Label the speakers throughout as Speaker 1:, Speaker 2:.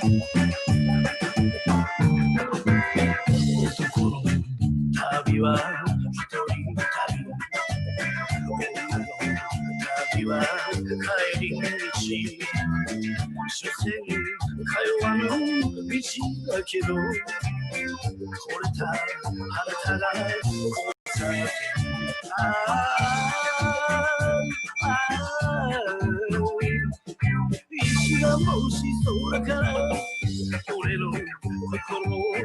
Speaker 1: 男の旅は一人旅、女の旅は帰り道、所詮通わぬ道だけど、惚れたあなたが交差点、石がもし空から俺の心を見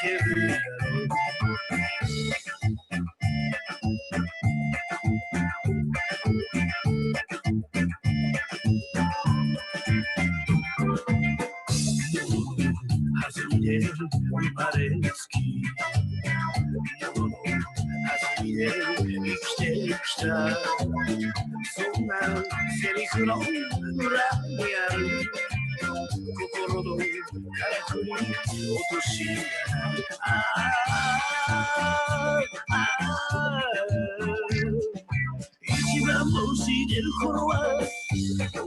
Speaker 1: てるやろう。弾みで生まれつき、世の弾みで生きてきた、そんなセリフの裏にある心の火薬に落とし一番申し出る頃は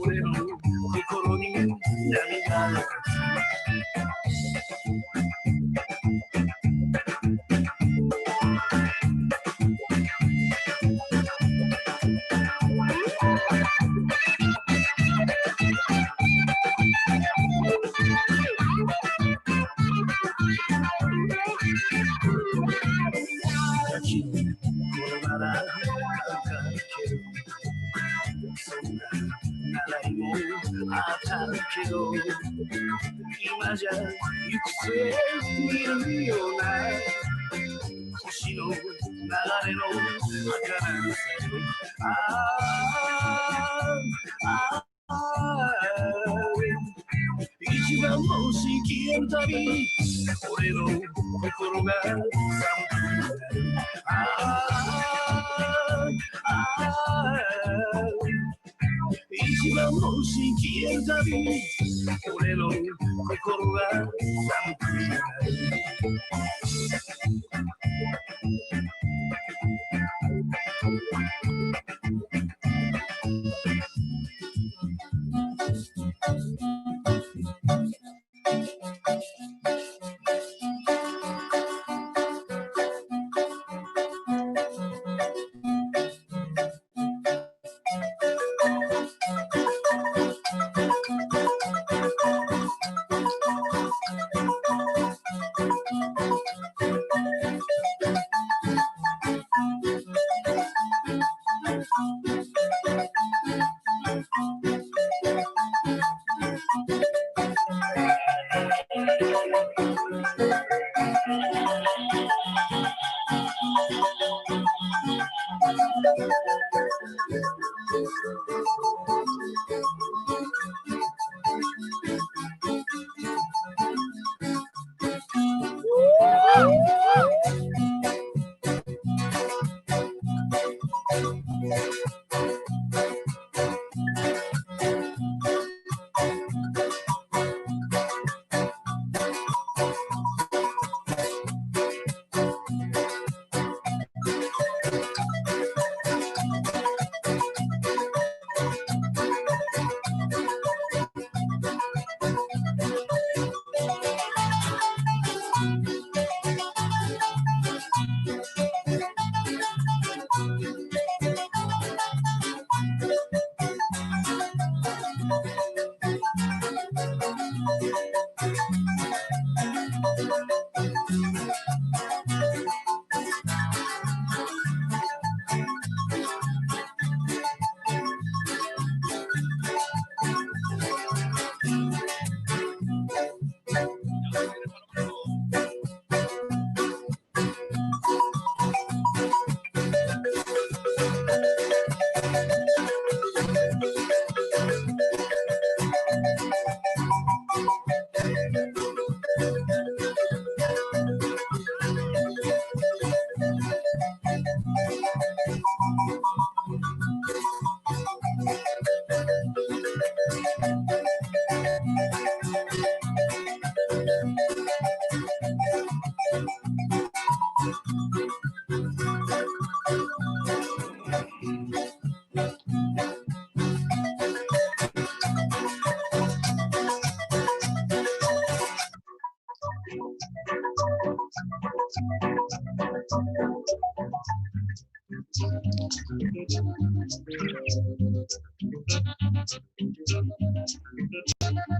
Speaker 1: 俺の心に涙が秋の頃なら買うけど、そんな習いもあったけど、今じゃ行く末見るような星の流れの儚さよ。一番星消えるたび俺の心が寒くなる。一番星消えるたび俺の心が寒くなる。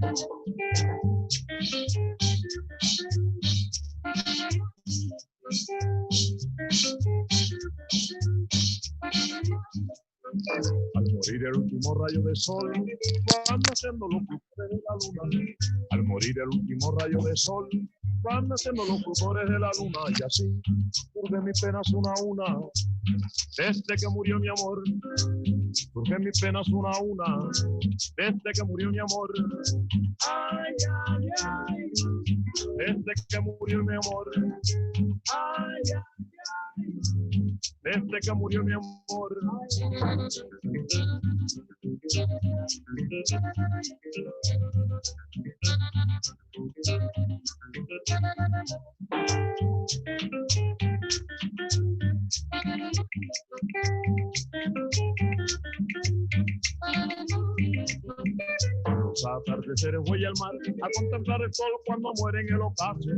Speaker 2: Al morir el último rayo de sol, van naciendo los flores de la luna. Al morir el último rayo de sol, van naciendo los flores de la luna. Y así, surgen mis penas una a una, desde que murió mi amor. Surgen mis penas una a una, desde que murió mi amor. Ay, ay, ay, desde que murió mi amor. Ay, ay, ay, desde que murió mi amor. Los atardeceres voy al mar a contemplar el sol cuando muere en el ocaso.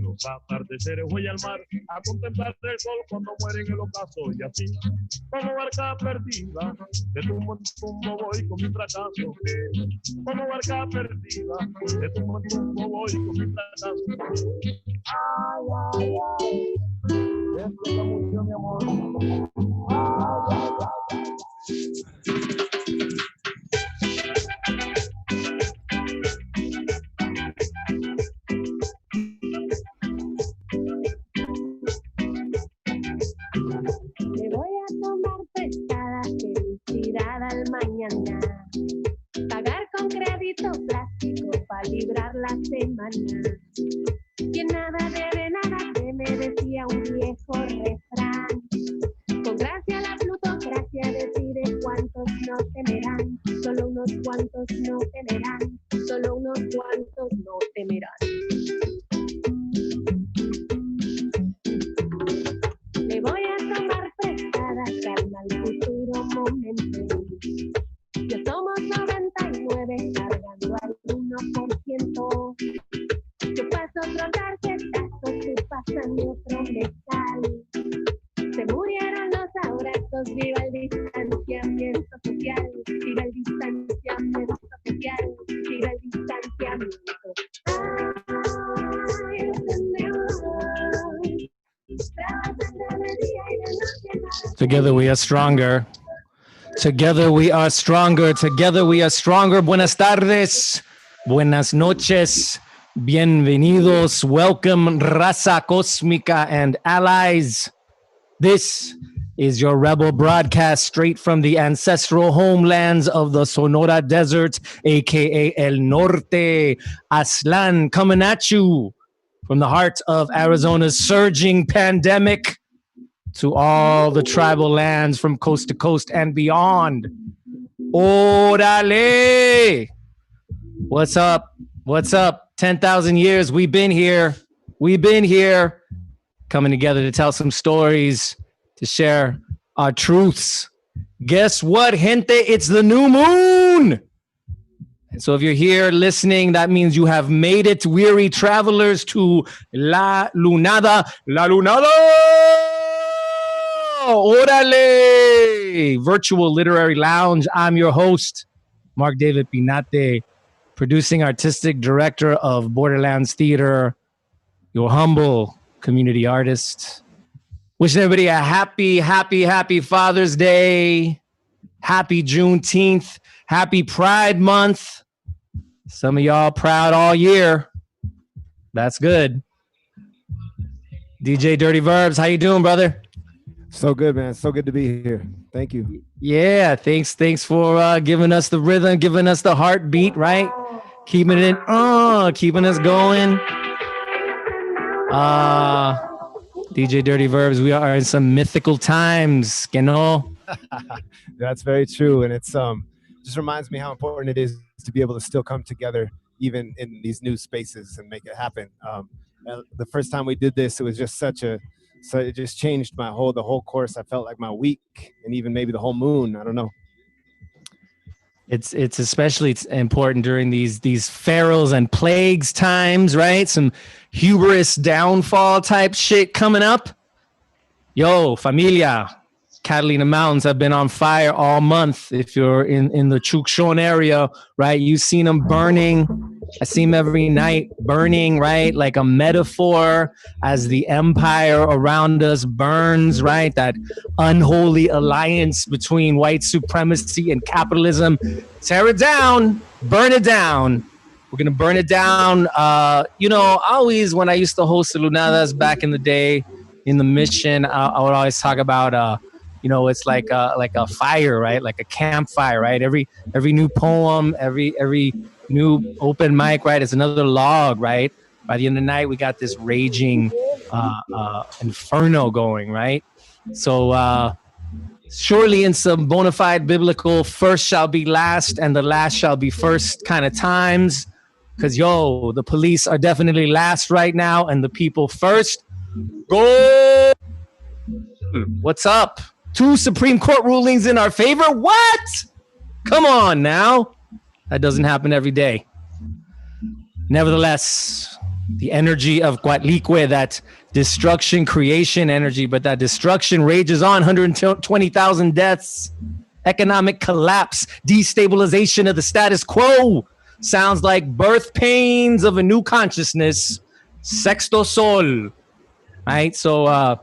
Speaker 2: Los atardeceres voy al mar a contemplar el sol cuando muere en el ocaso. Y así, como barca perdida, de tumbo en tumbo voy con mi fracaso. Como barca perdida, de tumbo en tumbo voy con mi fracaso. Ay, ay, ay, desde que murió mi amor. Ay, ay, ay.
Speaker 3: Me voy a tomar prestada felicidad al mañana, pagar con crédito plástico para librar la semana. Quien nada debe, nada teme, decía un viejo refrán. Con gracia la plutocracia decide cuántos no temerán, solo unos cuantos no temerán, solo unos cuantos no temerán. Me voy a tomar prestada calma al futuro momento. Ya somos 99 cargando al 1%. Yo paso otro tarjetazo, tú pasando otro mezcal. Se murieron los abrazos, viva el distanciamiento social, viva el distanciamiento social, viva el distanciamiento. Ay,
Speaker 1: Together we are stronger. Together we are stronger. Together we are stronger. Buenas tardes. Buenas noches. Bienvenidos. Welcome, Raza Cósmica and allies. This is your rebel broadcast straight from the ancestral homelands of the Sonora Desert, aka El Norte. Aslan coming at you from the heart of Arizona's surging pandemic to all the tribal lands from coast to coast and beyond. Orale! What's up? What's up? 10,000 years, we've been here. We've been here coming together to tell some stories, to share our truths. Guess what, gente? It's the new moon! And so if you're here listening, that means you have made it, weary travelers, to La Lunada. La Lunada! Orale! Virtual Literary Lounge. I'm your host, Mark David Pinate, producing artistic director of Borderlands Theater, your humble community artist. Wishing everybody a happy Father's Day. Happy Juneteenth. Happy Pride Month. Some of y'all proud all year. That's good. DJ Dirty Verbs, how you doing, brother?
Speaker 4: So good, man. So good to be here. Thank you.
Speaker 1: Yeah, thanks for giving us the rhythm, giving us the heartbeat, right? Keeping it, keeping us going. DJ Dirty Verbs, we are in some mythical times, que no?
Speaker 4: That's very true, and it's just reminds me how important it is to be able to still come together, even in these new spaces, and make it happen. The first time we did this, it was just so it just changed the whole course. I felt like my week, and even maybe the whole moon. I don't know.
Speaker 1: It's especially important during these pharaohs and plagues times, right? Some hubris downfall type shit coming up. Yo, familia,
Speaker 5: Catalina Mountains have been on fire all month. If you're in the Chukchon area, right, you've seen them burning. I see them every night burning, right, like a metaphor as the empire around us burns, right, that unholy alliance between white supremacy and capitalism. Tear it down, burn it down. We're going to burn it down. Always when I used to host the Lunadas back in the day in the mission, I would always talk about, it's like a fire, right? Like a campfire, right? Every new poem, every new open mic, right? It's another log, right? By the end of the night, we got this raging inferno going, right? So surely in some bona fide biblical first shall be last and the last shall be first kind of times. Because, the police are definitely last right now and the people first. Go! What's up? 2 Supreme Court rulings in our favor? What? Come on now. That doesn't happen every day. Nevertheless, the energy of Coatlicue, that destruction, creation energy, but that destruction rages on. 120,000 deaths, economic collapse, destabilization of the status quo. Sounds like birth pains of a new consciousness. Sexto Sol. Right? So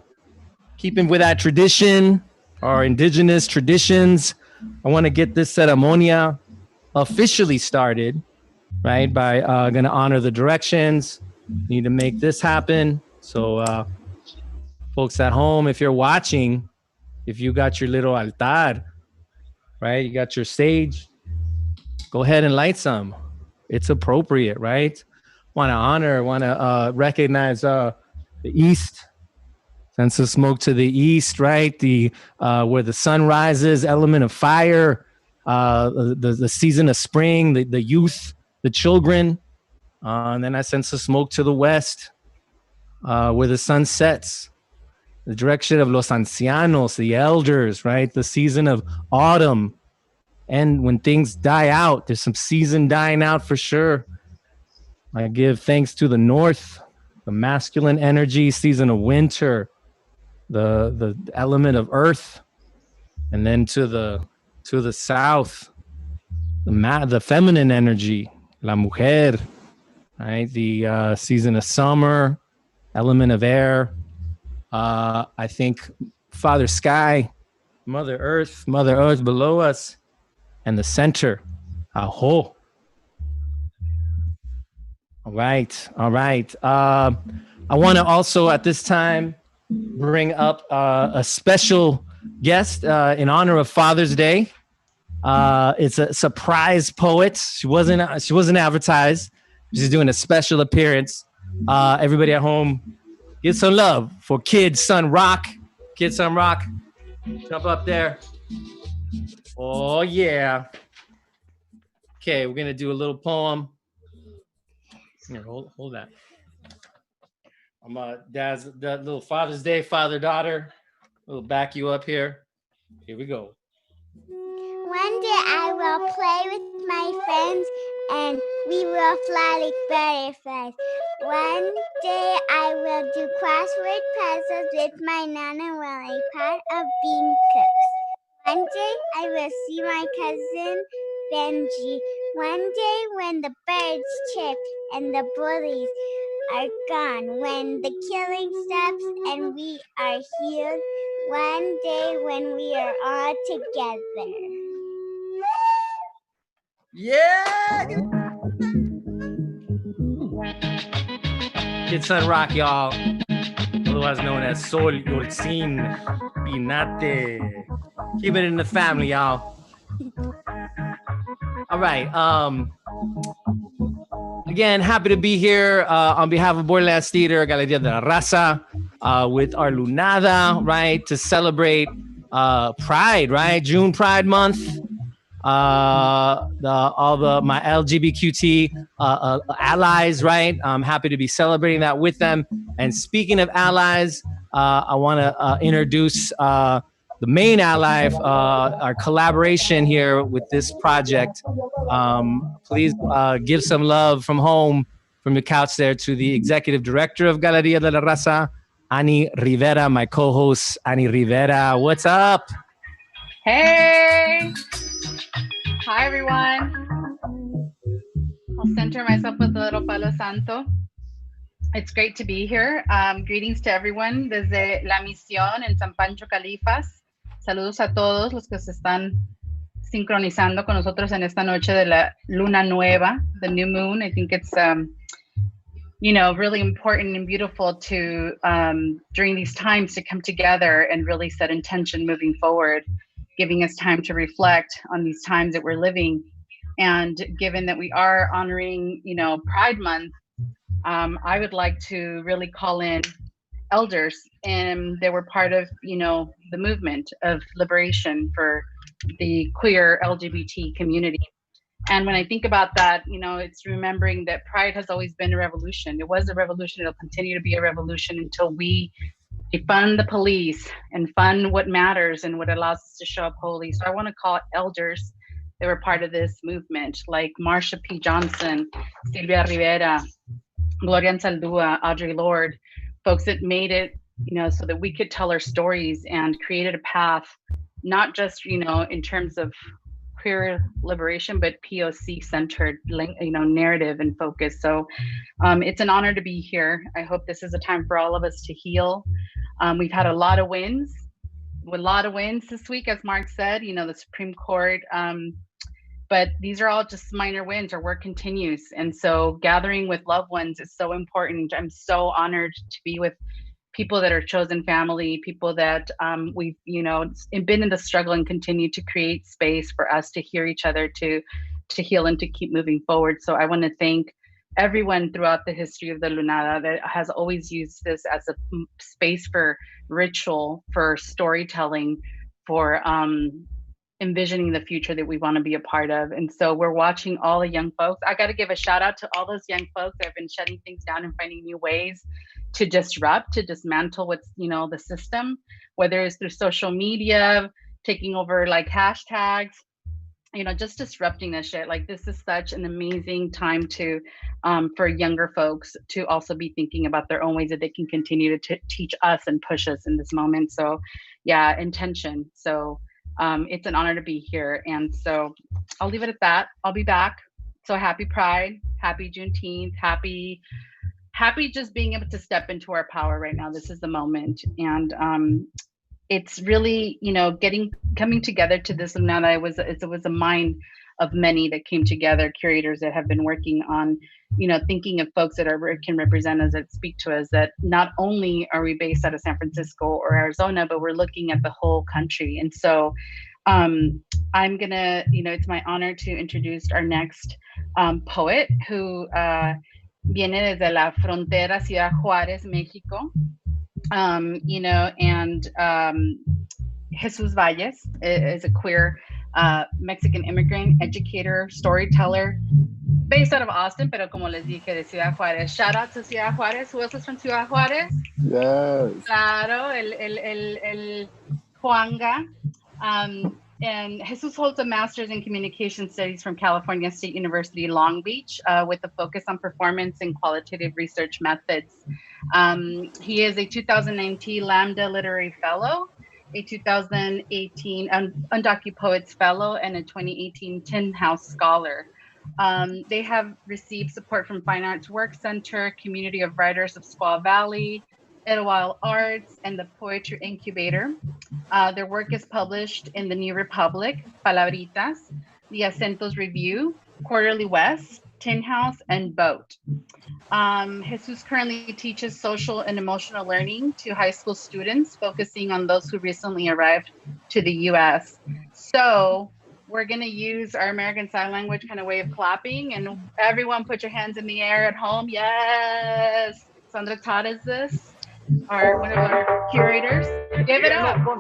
Speaker 5: keeping with that tradition, our indigenous traditions, I want to get this ceremonia officially started, right? By going to honor the directions. Need to make this happen. So folks at home, if you're watching, if you got your little altar, right? You got your stage, go ahead and light some. It's appropriate, right? Want to honor, want to recognize the East. Send some smoke to the East, right? The where the sun rises, element of fire, the season of spring, the youth, the children. And then I send some smoke to the West, where the sun sets. The direction of los ancianos, the elders, right? The season of autumn. And when things die out, there's some season dying out for sure. I give thanks to the North, the masculine energy, season of winter, the element of earth, and then to the South, the feminine energy, la mujer, right? The season of summer, element of air. I think Father Sky, Mother Earth below us, and the center, Aho. All right. I want to also at this time bring up a special guest in honor of Father's Day. It's a surprise poet. She wasn't advertised. She's doing a special appearance. Everybody at home, give some love for Kid Sun Rock. Kid Sun Rock, jump up there. Oh yeah. Okay, we're gonna do a little poem. Here, hold that. I'm Dad's that little Father's Day, father-daughter. We'll back you up here. Here we go.
Speaker 6: One day I will play with my friends and we will fly like butterflies. One day I will do crossword puzzles with my nana while a pot of bean cooks. One day I will see my cousin Benji. One day when the birds chirp and the bullies are gone, when the killing stops and we are healed, one day when we are all together.
Speaker 5: Yeah! Kid Sun Rock, y'all. Otherwise known as Sol Yolcin Pinate. Keep it in the family, y'all. All right. Again, happy to be here on behalf of Borderlands Theater, Galeria de la Raza, with our Lunada, right, to celebrate Pride, right? June Pride Month. My LGBTQ allies, right? I'm happy to be celebrating that with them. And speaking of allies, I want to introduce the main ally of our collaboration here with this project. Please give some love from home, from your couch there, to the executive director of Galeria de la Raza, Ani Rivera, my co-host, Ani Rivera. What's up?
Speaker 7: Hey! Hi, everyone. I'll center myself with a little Palo Santo. It's great to be here. Greetings to everyone desde La Misión en San Pancho, Califas. Saludos a todos los que se están sincronizando con nosotros en esta noche de la luna nueva, the new moon. I think it's really important and beautiful to during these times to come together and really set intention moving forward, giving us time to reflect on these times that we're living. And given that we are honoring, Pride Month, I would like to really call in elders, and they were part of, the movement of liberation for the queer LGBT community. And when I think about that, it's remembering that Pride has always been a revolution. It was a revolution. It'll continue to be a revolution until we defund the police and fund what matters and what allows us to show up holy. So I want to call elders that were part of this movement, like Marsha P. Johnson, Silvia Rivera, Gloria Anzaldúa, Audre Lorde, folks that made it, so that we could tell our stories and created a path, not just, in terms of queer liberation, but POC centered, narrative and focus. So it's an honor to be here. I hope this is a time for all of us to heal. We've had a lot of wins this week, as Mark said, the Supreme Court. But these are all just minor wins. Our work continues. And so gathering with loved ones is so important. I'm so honored to be with people that are chosen family, people that we've, been in the struggle and continue to create space for us to hear each other, to heal and to keep moving forward. So I want to thank everyone throughout the history of the Lunada that has always used this as a space for ritual, for storytelling, for envisioning the future that we want to be a part of. And so we're watching all the young folks. I got to give a shout out to all those young folks that have been shutting things down and finding new ways to disrupt, to dismantle what's, the system, whether it's through social media, taking over like hashtags, just disrupting this shit. Like, this is such an amazing time to, for younger folks to also be thinking about their own ways that they can continue to teach us and push us in this moment. So yeah, intention. So it's an honor to be here. And so I'll leave it at that. I'll be back. So happy Pride, happy Juneteenth, happy just being able to step into our power right now. This is the moment. And it's really, coming together to this Lunada. It was a mind of many that came together, curators that have been working on, thinking of folks that can represent us, that speak to us, that not only are we based out of San Francisco or Arizona, but we're looking at the whole country. And so I'm gonna, it's my honor to introduce our next poet who viene desde la frontera, Ciudad Juárez, México. Jesus Valles is a queer Mexican immigrant, educator, storyteller, based out of Austin, pero como les dije, de Ciudad Juárez. Shout out to Ciudad Juárez. Who else is from Ciudad Juárez?
Speaker 8: Yes.
Speaker 7: Claro, el Juanga. And Jesus holds a master's in communication studies from California State University, Long Beach, with a focus on performance and qualitative research methods. He is a 2019 Lambda Literary Fellow, a 2018 Undocumented Poets Fellow, and a 2018 Tin House Scholar. They have received support from Fine Arts Work Center, Community of Writers of Squaw Valley, Etowah Arts, and the Poetry Incubator. Their work is published in the New Republic, Palabritas, the Acentos Review, Quarterly West, Tin House, and Boat. Jesus currently teaches social and emotional learning to high school students, focusing on those who recently arrived to the US. So we're gonna use our American Sign Language kind of way of clapping, and everyone put your hands in the air at home. Yes, Sandra taught us this. One of our curators. Give it up for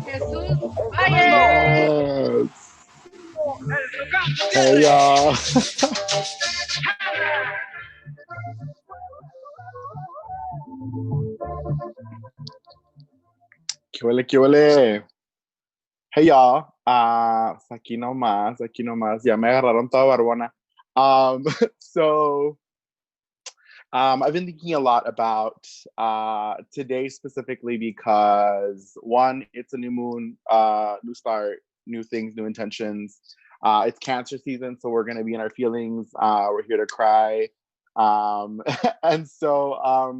Speaker 7: Jesus Valles.
Speaker 8: Yes. Hey, y'all. ¿Qué huele, qué huele? Hey, y'all. Aquí nomás. Ya me agarraron toda barbona. So, I've been thinking a lot about today specifically because one, it's a new moon, new start, new things, new intentions. It's Cancer season, so we're gonna be in our feelings. We're here to cry, and so I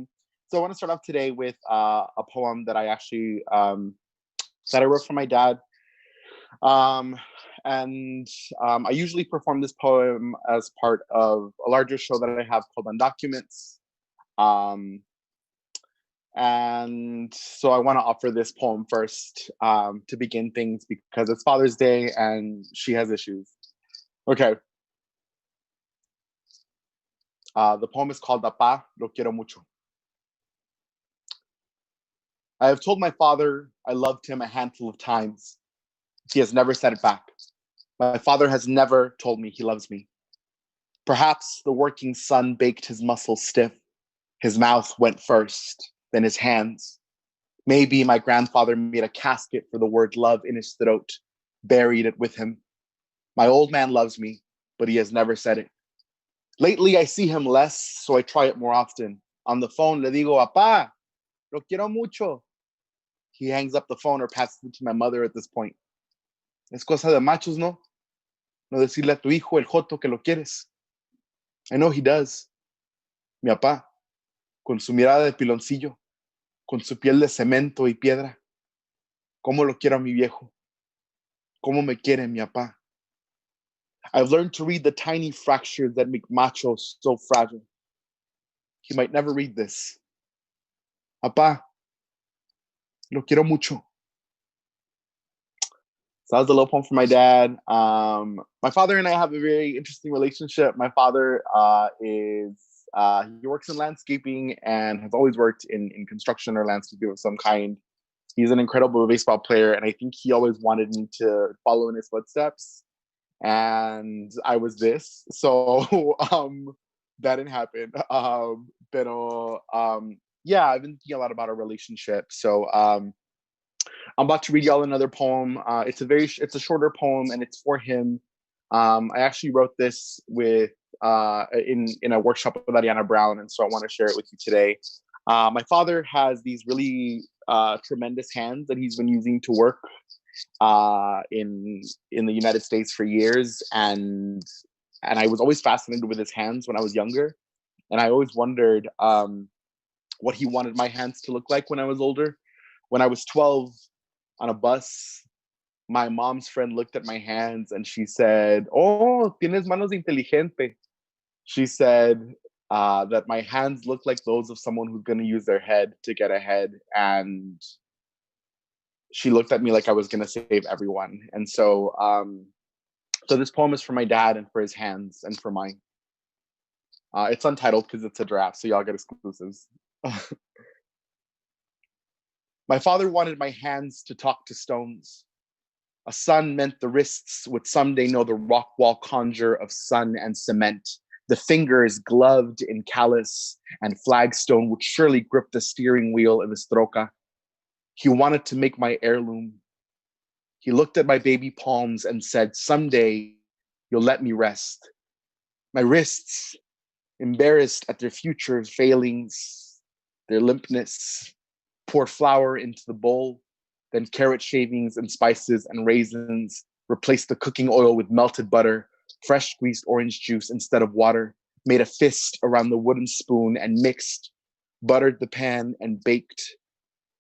Speaker 8: want to start off today with a poem that I actually that I wrote for my dad. Um, I usually perform this poem as part of a larger show that I have called On Documents. Um, and so I want to offer this poem first to begin things because it's Father's Day and she has issues. Okay. The poem is called Papá, lo quiero mucho. I have told my father I loved him a handful of times. He has never said it back. My father has never told me he loves me. Perhaps the working sun baked his muscles stiff. His mouth went first, then his hands. Maybe my grandfather made a casket for the word love in his throat, buried it with him. My old man loves me, but he has never said it. Lately, I see him less, so I try it more often. On the phone, le digo, Papá, lo quiero mucho. He hangs up the phone or passes it to my mother at this point. Es cosa de machos, ¿no? No decirle a tu hijo, el joto, que lo quieres. I know he does. Mi papá, con su mirada de piloncillo, con su piel de cemento y piedra. ¿Cómo lo quiero a mi viejo? ¿Cómo me quiere mi papá? I've learned to read the tiny fractures that make machos so fragile. He might never read this. Papá, lo quiero mucho. So that was a little poem for my dad. My father and I have a very interesting relationship. My father he works in landscaping and has always worked in construction or landscaping of some kind. He's an incredible baseball player, and I think he always wanted me to follow in his footsteps. And I was this, so that didn't happen. Yeah, I've been thinking a lot about our relationship. So I'm about to read y'all another poem. It's a shorter poem, and it's for him. I actually wrote this with in a workshop with Ariana Brown, and so I want to share it with you today. My father has these really tremendous hands that he's been using to work in the United States for years, and I was always fascinated with his hands when I was younger, and I always wondered what he wanted my hands to look like when I was older. When I was 12 on a bus, my mom's friend looked at my hands and she said, "Oh, tienes manos inteligente." She said that my hands look like those of someone who's going to use their head to get ahead, and she looked at me like I was going to save everyone. And so this poem is for my dad and for his hands and for mine. It's untitled because it's a draft, so y'all get exclusives. My father wanted my hands to talk to stones. A sun meant the wrists would someday know the rock wall conjure of sun and cement. The fingers gloved in callus and flagstone would surely grip the steering wheel of his troca. He wanted to make my heirloom. He looked at my baby palms and said, "Someday you'll let me rest." My wrists, embarrassed at their future failings, their limpness, pour flour into the bowl, then carrot shavings and spices and raisins, replaced the cooking oil with melted butter, fresh squeezed orange juice instead of water, made a fist around the wooden spoon and mixed, buttered the pan and baked.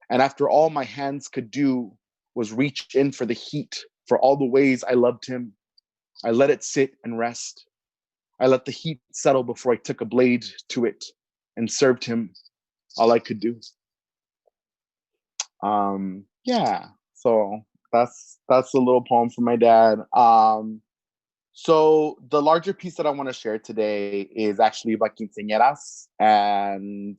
Speaker 8: And after all my hands could do was reach in for the heat, for all the ways I loved him, I let it sit and rest. I let the heat settle before I took a blade to it and served him all I could do. Yeah, so that's a little poem for my dad. So the larger piece that I want to share today is actually about quinceañeras, and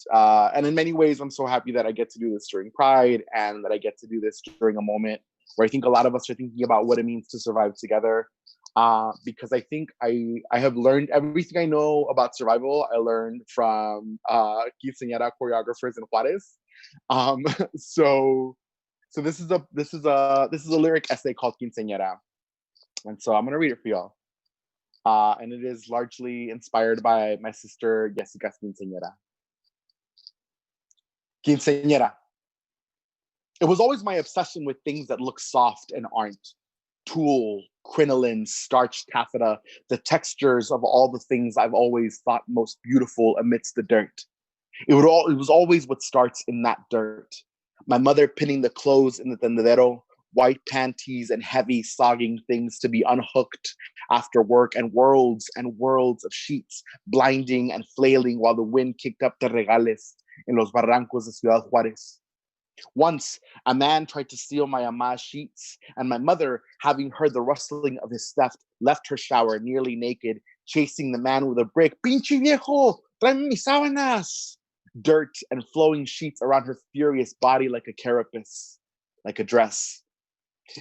Speaker 8: in many ways, I'm so happy that I get to do this during Pride and that I get to do this during a moment where I think a lot of us are thinking about what it means to survive together. Because I think I have learned everything I know about survival. I learned from quinceañera choreographers in Juarez. So this is a lyric essay called Quinceañera, and so I'm gonna read it for y'all. And it is largely inspired by my sister Jessica's quinceañera. Quinceañera. It was always my obsession with things that look soft and aren't. Tulle, crinoline, starch taffeta, the textures of all the things I've always thought most beautiful amidst the dirt. It was always what starts in that dirt. My mother pinning the clothes in the tendedero, white panties and heavy sogging things to be unhooked after work, and worlds of sheets blinding and flailing while the wind kicked up the regales in los barrancos de Ciudad Juárez. Once, a man tried to steal my ama's sheets, and my mother, having heard the rustling of his theft, left her shower nearly naked, chasing the man with a brick. Pinche viejo, tráeme mis sábanas! Dirt and flowing sheets around her furious body like a carapace, like a dress.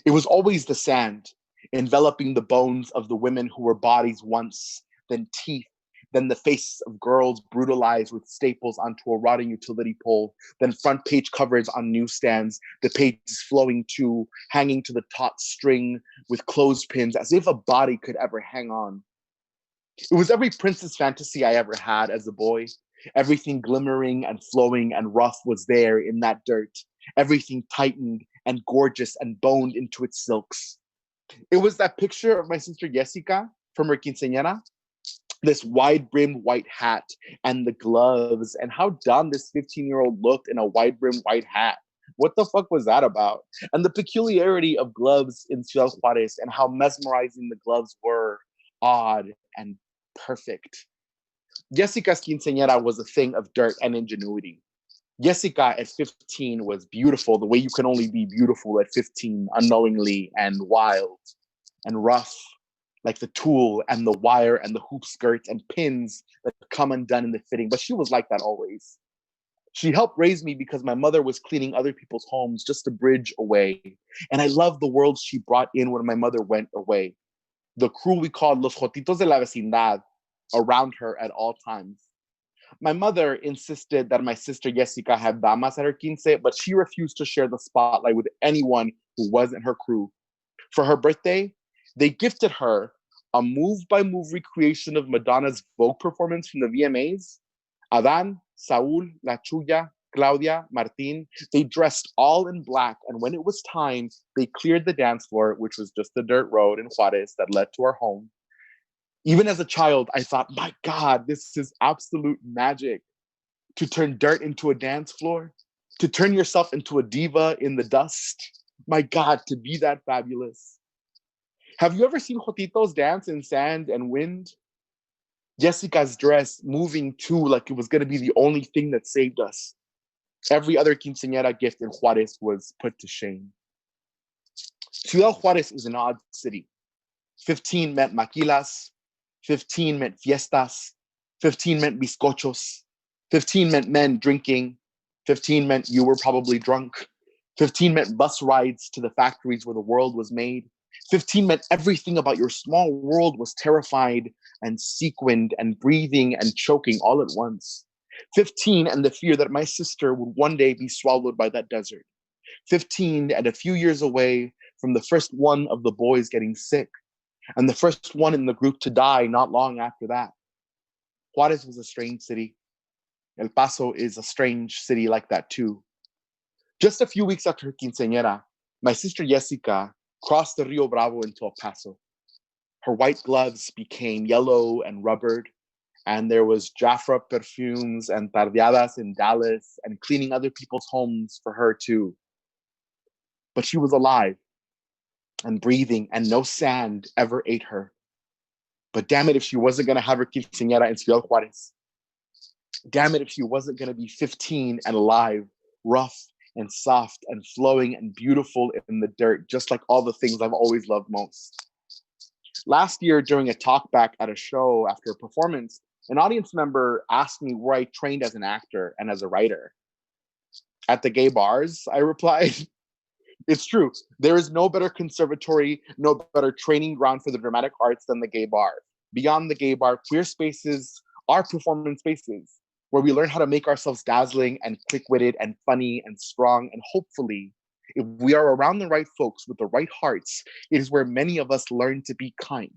Speaker 8: It was always the sand, enveloping the bones of the women who were bodies once, then teeth, then the faces of girls brutalized with staples onto a rotting utility pole, then front page covers on newsstands, the pages flowing too, hanging to the taut string with clothespins, as if a body could ever hang on. It was every princess fantasy I ever had as a boy. Everything glimmering and flowing and rough was there in that dirt. Everything tightened and gorgeous and boned into its silks. It was that picture of my sister Jessica from her quinceañera, this wide-brimmed white hat and the gloves, and how dumb this 15-year-old looked in a wide-brimmed white hat. What the fuck was that about? And the peculiarity of gloves in Ciudad Juárez and how mesmerizing the gloves were, odd and perfect. Jessica's quinceañera was a thing of dirt and ingenuity. Jessica at 15 was beautiful the way you can only be beautiful at 15, unknowingly and wild and rough, like the tulle and the wire and the hoop skirts and pins that come undone in the fitting. But she was like that always. She helped raise me because my mother was cleaning other people's homes just to bridge away. And I loved the world she brought in when my mother went away. The crew we called Los Jotitos de la Vecindad around her at all times. My mother insisted that my sister Jessica have damas at her quince, but she refused to share the spotlight with anyone who wasn't her crew. For her birthday, they gifted her a move-by-move recreation of Madonna's Vogue performance from the VMAs. Adán, Saúl, La Chuya, Claudia, Martín, they dressed all in black, and when it was time, they cleared the dance floor, which was just the dirt road in Juárez that led to our home. Even as a child, I thought, my God, this is absolute magic. To turn dirt into a dance floor, to turn yourself into a diva in the dust. My God, to be that fabulous. Have you ever seen Jotitos dance in sand and wind? Jessica's dress moving too like it was going to be the only thing that saved us. Every other quinceañera gift in Juárez was put to shame. Ciudad Juárez is an odd city. 15 meant maquilas. 15 meant fiestas. 15 meant bizcochos. 15 meant men drinking. 15 meant you were probably drunk. 15 meant bus rides to the factories where the world was made. 15 meant everything about your small world was terrified and sequined and breathing and choking all at once. 15 and the fear that my sister would one day be swallowed by that desert. 15 and a few years away from the first one of the boys getting sick and the first one in the group to die not long after that. Juárez was a strange city. El Paso is a strange city like that too. Just a few weeks after her quinceañera, my sister Jessica crossed the Rio Bravo into El Paso. Her white gloves became yellow and rubbered, and there was Jafra perfumes and tardeadas in Dallas and cleaning other people's homes for her too. But she was alive and breathing, and no sand ever ate her. But damn it if she wasn't going to have her quinceañera in Ciudad Juárez. Damn it if she wasn't going to be 15 and alive, rough and soft and flowing and beautiful in the dirt, just like all the things I've always loved most. Last year, during a talk back at a show after a performance, an audience member asked me where I trained as an actor and as a writer. At the gay bars, I replied. It's true. There is no better conservatory, no better training ground for the dramatic arts than the gay bar. Beyond the gay bar, queer spaces are performance spaces where we learn how to make ourselves dazzling and quick-witted and funny and strong. And hopefully, if we are around the right folks with the right hearts, it is where many of us learn to be kind.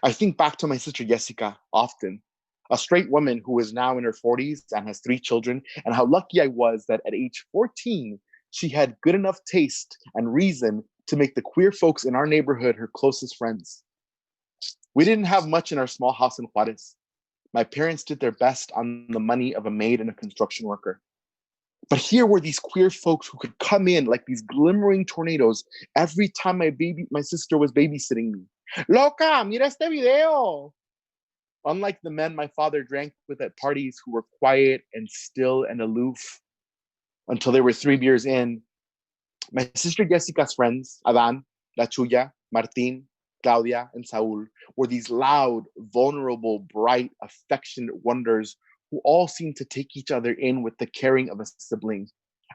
Speaker 8: I think back to my sister Jessica often, a straight woman who is now in her 40s and has 3 children, and how lucky I was that at age 14, she had good enough taste and reason to make the queer folks in our neighborhood her closest friends. We didn't have much in our small house in Juarez. My parents did their best on the money of a maid and a construction worker. But here were these queer folks who could come in like these glimmering tornadoes every time my sister was babysitting me. Loca, mira este video. Unlike the men my father drank with at parties who were quiet and still and aloof until they were 3 beers in, my sister Jessica's friends, Adan, La Chuya, Martin, Claudia, and Saul, were these loud, vulnerable, bright, affectionate wonders who all seemed to take each other in with the caring of a sibling.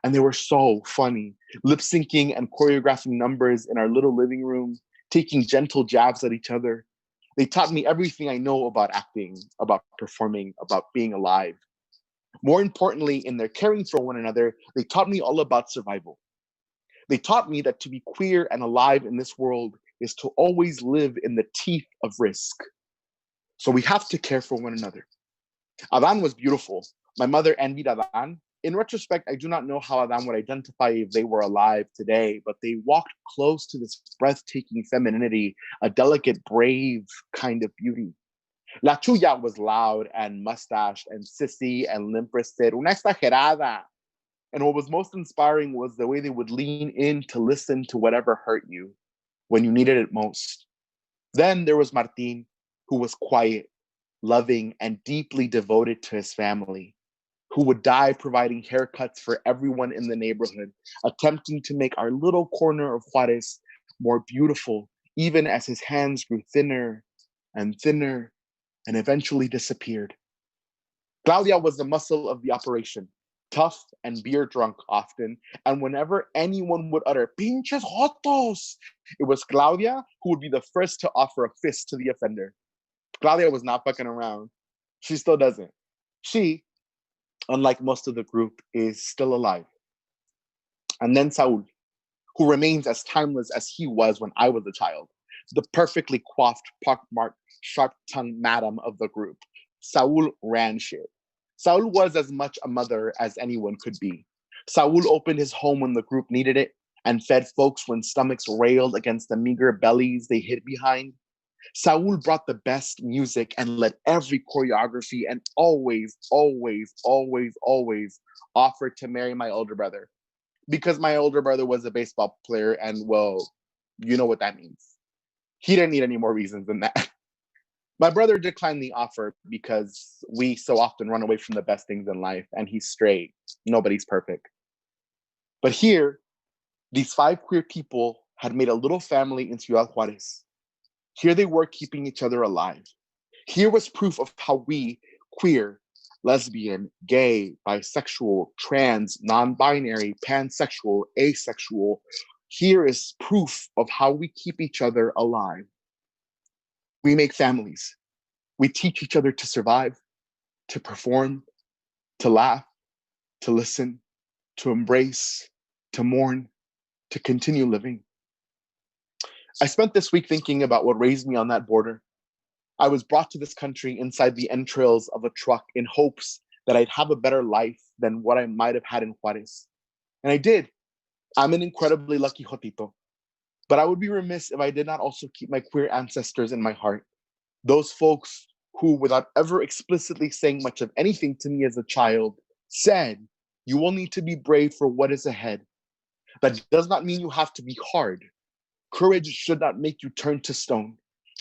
Speaker 8: And they were so funny, lip syncing and choreographing numbers in our little living room, taking gentle jabs at each other. They taught me everything I know about acting, about performing, about being alive. More importantly, in their caring for one another, they taught me all about survival. They taught me that to be queer and alive in this world is to always live in the teeth of risk. So we have to care for one another. Adan was beautiful. My mother envied Adan. In retrospect, I do not know how Adan would identify if they were alive today, but they walked close to this breathtaking femininity, a delicate, brave kind of beauty. La Chuya was loud and mustached and sissy and limp-wristed, una exagerada. And what was most inspiring was the way they would lean in to listen to whatever hurt you when you needed it most. Then there was Martin, who was quiet, loving, and deeply devoted to his family, who would die providing haircuts for everyone in the neighborhood, attempting to make our little corner of Juarez more beautiful, even as his hands grew thinner and thinner and eventually disappeared. Claudia was the muscle of the operation, tough and beer drunk often, and whenever anyone would utter, pinches jotos, it was Claudia who would be the first to offer a fist to the offender. Claudia was not fucking around. She still doesn't. She, unlike most of the group, is still alive. And then Saul, who remains as timeless as he was when I was a child, the perfectly coiffed, pockmarked, sharp-tongued madam of the group. Saul ran shit. Saul was as much a mother as anyone could be. Saul opened his home when the group needed it and fed folks when stomachs railed against the meager bellies they hid behind. Saul brought the best music and led every choreography and always, always, always, always offered to marry my older brother. Because my older brother was a baseball player and, well, you know what that means. He didn't need any more reasons than that. My brother declined the offer because we so often run away from the best things in life, and he's straight. Nobody's perfect. But here, these 5 queer people had made a little family in Ciudad Juarez. Here they were keeping each other alive. Here was proof of how we, queer, lesbian, gay, bisexual, trans, non-binary, pansexual, asexual, here is proof of how we keep each other alive. We make families. We teach each other to survive, to perform, to laugh, to listen, to embrace, to mourn, to continue living. I spent this week thinking about what raised me on that border. I was brought to this country inside the entrails of a truck in hopes that I'd have a better life than what I might have had in Juarez. And I did. I'm an incredibly lucky Jotito. But I would be remiss if I did not also keep my queer ancestors in my heart. Those folks who, without ever explicitly saying much of anything to me as a child, said, you will need to be brave for what is ahead. That does not mean you have to be hard. Courage should not make you turn to stone.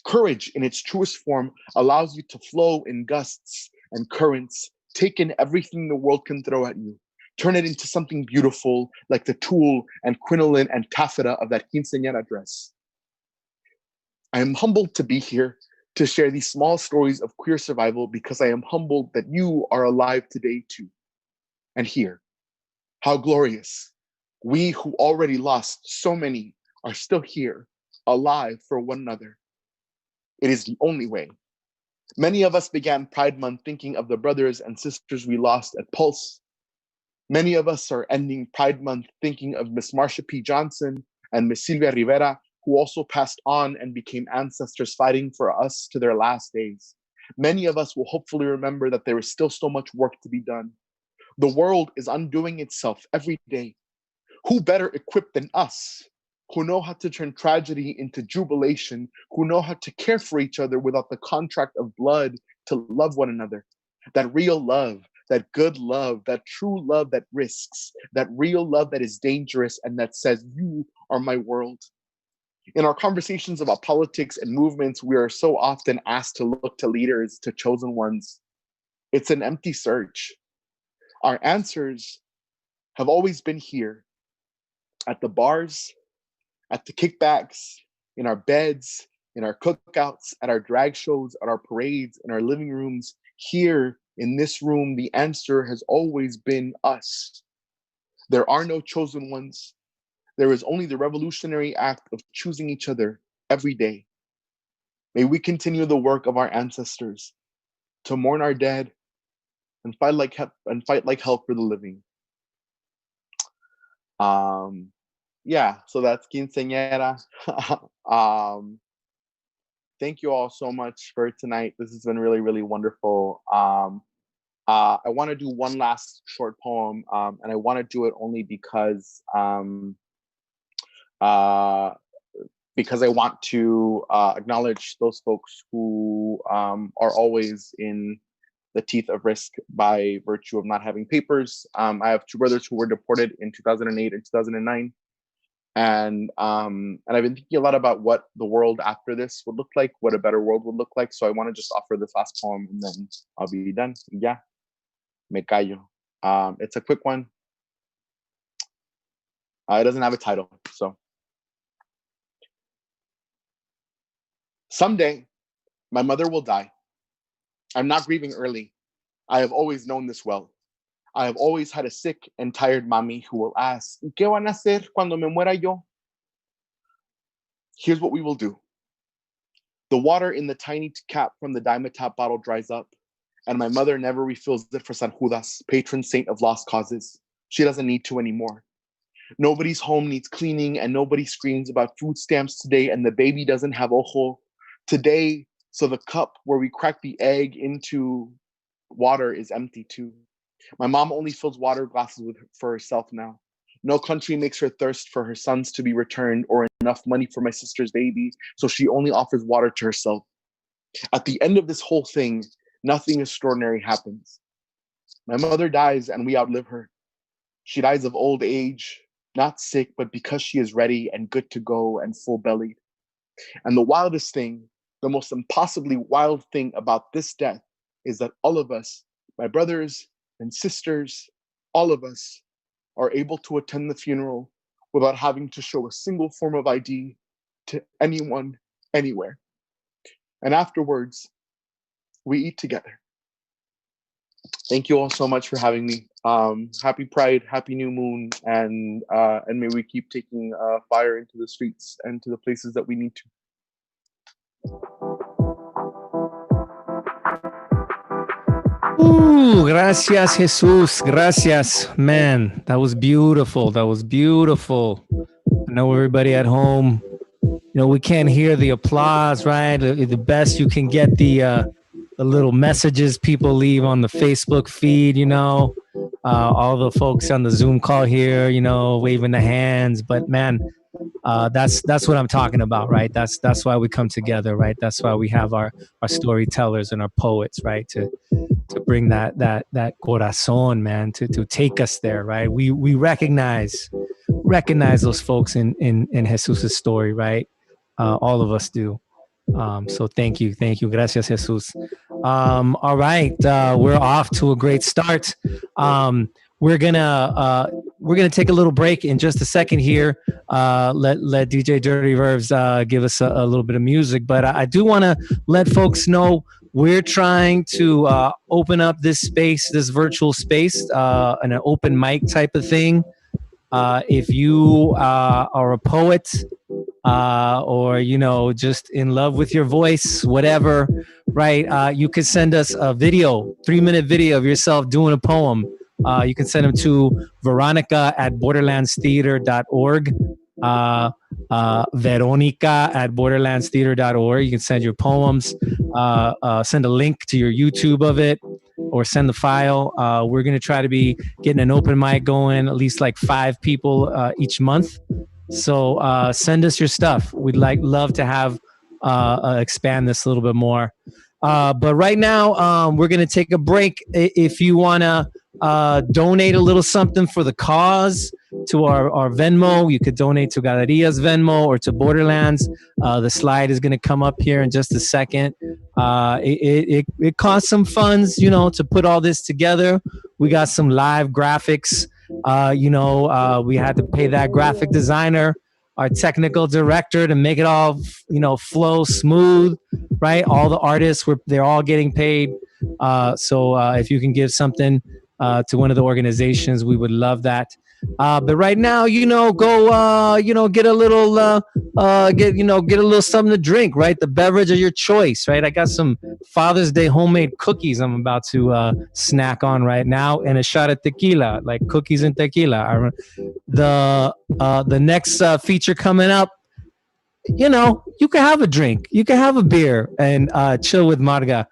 Speaker 8: Courage, in its truest form, allows you to flow in gusts and currents, take in everything the world can throw at you, turn it into something beautiful, like the tulle and crinoline and taffeta of that quinceañera dress. I am humbled to be here to share these small stories of queer survival because I am humbled that you are alive today too. And here, how glorious. We who already lost so many are still here, alive for one another. It is the only way. Many of us began Pride Month thinking of the brothers and sisters we lost at Pulse. Many of us are ending Pride Month thinking of Miss Marsha P. Johnson and Miss Silvia Rivera, who also passed on and became ancestors fighting for us to their last days. Many of us will hopefully remember that there is still so much work to be done. The world is undoing itself every day. Who better equipped than us, who know how to turn tragedy into jubilation, who know how to care for each other without the contract of blood, to love one another? That real love, that good love, that true love that risks, that real love that is dangerous and that says, you are my world. In our conversations about politics and movements, we are so often asked to look to leaders, to chosen ones. It's an empty search. Our answers have always been here, at the bars, at the kickbacks, in our beds, in our cookouts, at our drag shows, at our parades, in our living rooms. Here in this room, the answer has always been us. There are no chosen ones. There is only the revolutionary act of choosing each other every day. May we continue the work of our ancestors to mourn our dead and fight like hell for the living. Yeah, so that's Quinceañera. Thank you all so much for tonight. This has been really, really wonderful. I want to do one last short poem, and I want to do it only because I want to acknowledge those folks who are always in the teeth of risk by virtue of not having papers. I have two brothers who were deported in 2008 and 2009. And I've been thinking a lot about what the world after this would look like, what a better world would look like. So I want to just offer this last poem and then I'll be done. Yeah, me callo. It's a quick one. It doesn't have a title, so. Someday, my mother will die. I'm not grieving early. I have always known this well. I have always had a sick and tired mommy who will ask, ¿Qué van a hacer cuando me muera yo? Here's what we will do. The water in the tiny cap from the Dimetap bottle dries up, and my mother never refills it for San Judas, patron saint of lost causes. She doesn't need to anymore. Nobody's home needs cleaning, and nobody screams about food stamps today, and the baby doesn't have ojo today, so the cup where we crack the egg into water is empty too. My mom only fills water glasses for herself now. No country makes her thirst for her sons to be returned or enough money for my sister's baby, so she only offers water to herself. At the end of this whole thing, nothing extraordinary happens. My mother dies and we outlive her. She dies of old age, not sick, but because she is ready and good to go and full-bellied. And the wildest thing, the most impossibly wild thing about this death is that all of us, my brothers and sisters, all of us are able to attend the funeral without having to show a single form of ID to anyone, anywhere. And afterwards, we eat together. Thank you all so much for having me. Happy Pride, happy new moon, and may we keep taking fire into the streets and to the places that we need to.
Speaker 5: Ooh, gracias, Jesus. Gracias, man. That was beautiful. That was beautiful. I know everybody at home, we can't hear the applause, right? The best you can get the little messages people leave on the Facebook feed, all the folks on the Zoom call here, waving the hands. But man, that's what I'm talking about, right? That's why we come together, right? That's why we have our storytellers and our poets, right? To bring that corazón, man, to take us there, right? We recognize those folks in Jesus's story, right? All of us do. So thank you, gracias, Jesus. All right, we're off to a great start. We're gonna take a little break in just a second here. Let DJ Dirty Verbs give us a little bit of music, but I do want to let folks know we're trying to open up this space, this virtual space, in an open mic type of thing. If you are a poet, or just in love with your voice, whatever, right? You could send us a video, 3-minute video of yourself doing a poem. You can send them to Veronica@borderlandstheater.org. Veronica@borderlandstheater.org. You can send your poems, send a link to your YouTube of it, or send the file. We're going to try to be getting an open mic going, at least like 5 people each month. So send us your stuff. We'd love to have expand this a little bit more. But right now, we're going to take a break. If you want to donate a little something for the cause to our Venmo, you could donate to Galeria's Venmo or to Borderlands. The slide is going to come up here in just a second. It costs some funds, to put all this together. We got some live graphics. We had to pay that graphic designer, our technical director, to make it all, flow smooth, right? All the artists, they're all getting paid. So if you can give something to one of the organizations, we would love that. But right now, go, get a little, get a little something to drink, right? The beverage of your choice, right? I got some Father's Day homemade cookies I'm about to snack on right now, and a shot of tequila, like cookies and tequila. The next feature coming up, you can have a drink, you can have a beer, and chill with Marga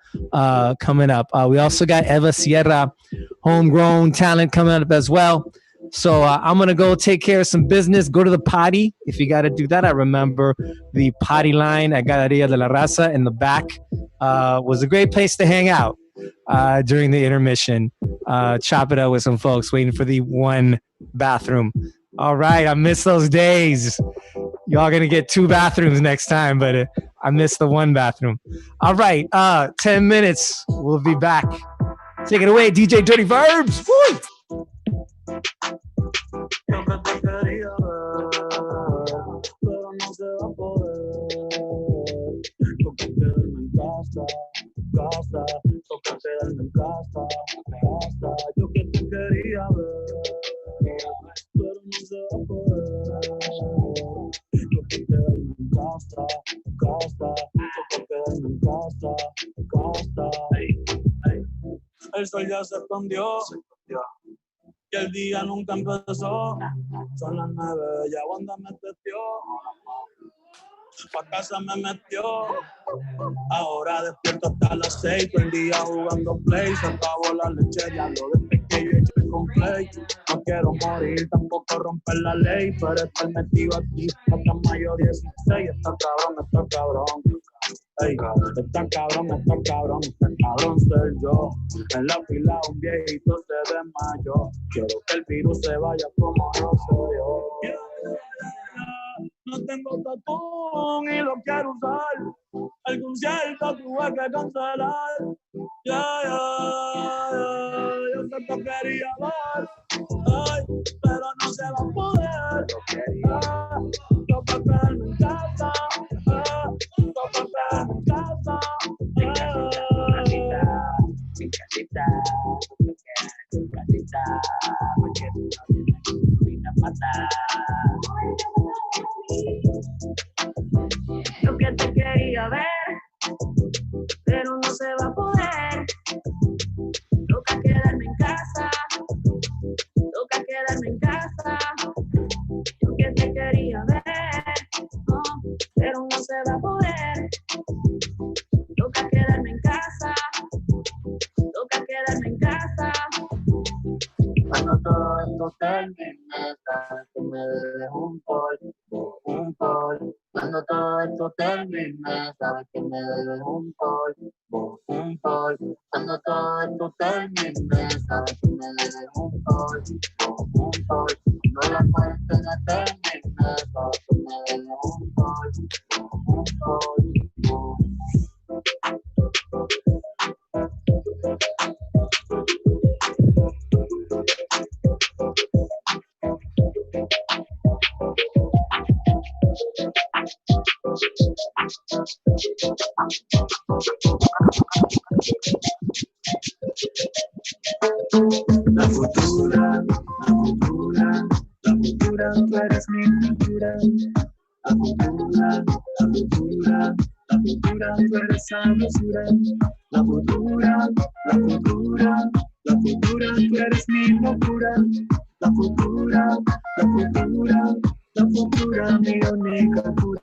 Speaker 5: coming up. We also got Eva Sierra, homegrown talent, coming up as well. So I'm going to go take care of some business, go to the potty. If you got to do that, I remember the potty line at Galeria de la Raza in the back was a great place to hang out during the intermission. Chop it up with some folks waiting for the one bathroom. All right, I miss those days. Y'all going to get 2 bathrooms next time, but I miss the one bathroom. All right, 10 minutes. We'll be back. Take it away, DJ Dirty Verbs. Woo!
Speaker 1: Yo que te quería ver, pero no se va a poder. Toca quedarme en casa, toca quedarme en casa. Yo que te quería ver, pero no se va a poder. Toca quedarme en casa, toca quedarme en casa. El sol ya se escondió. Que el día nunca empezó, son las 9, ya Wanda me testió, pa' casa me metió, ahora despierto hasta las 6, todo el día jugando play, se acabó la leche, ya lo despejé que yo eché con play, no quiero morir, tampoco romper la ley, pero estar metido aquí, hasta mayo 16, está cabrón. Ey, está cabrón ser yo. En la fila un viejito se desmayó. Quiero que el virus se vaya como no soy yo. No tengo tatú y lo quiero usar. El concierto tuve que cancelar. Yo te quería ver. Ay, pero no se va a poder. Toca quedarme en casa. Toca quedarme en casa. Mi casita, porque tú no a matar. Yo que te quería ver, pero no se va a poder. Toca quedarme en casa. Yo que te quería ver, pero no se va a poder. Toca quedarme en casa. Cuando todo esto termine, sabes que me debes un polvo. Cuando todo esto termine, sabes que me debes un polvo. Cuando todo esto termine, sabes que me debes un polvo. Cuando la cuarentena termine, sabes que me debes un polvo. La futura, tú eres mi futura. La futura, tú eres sabrosura. La futura, tú eres mi locura. La futura, la futura, mi única cura.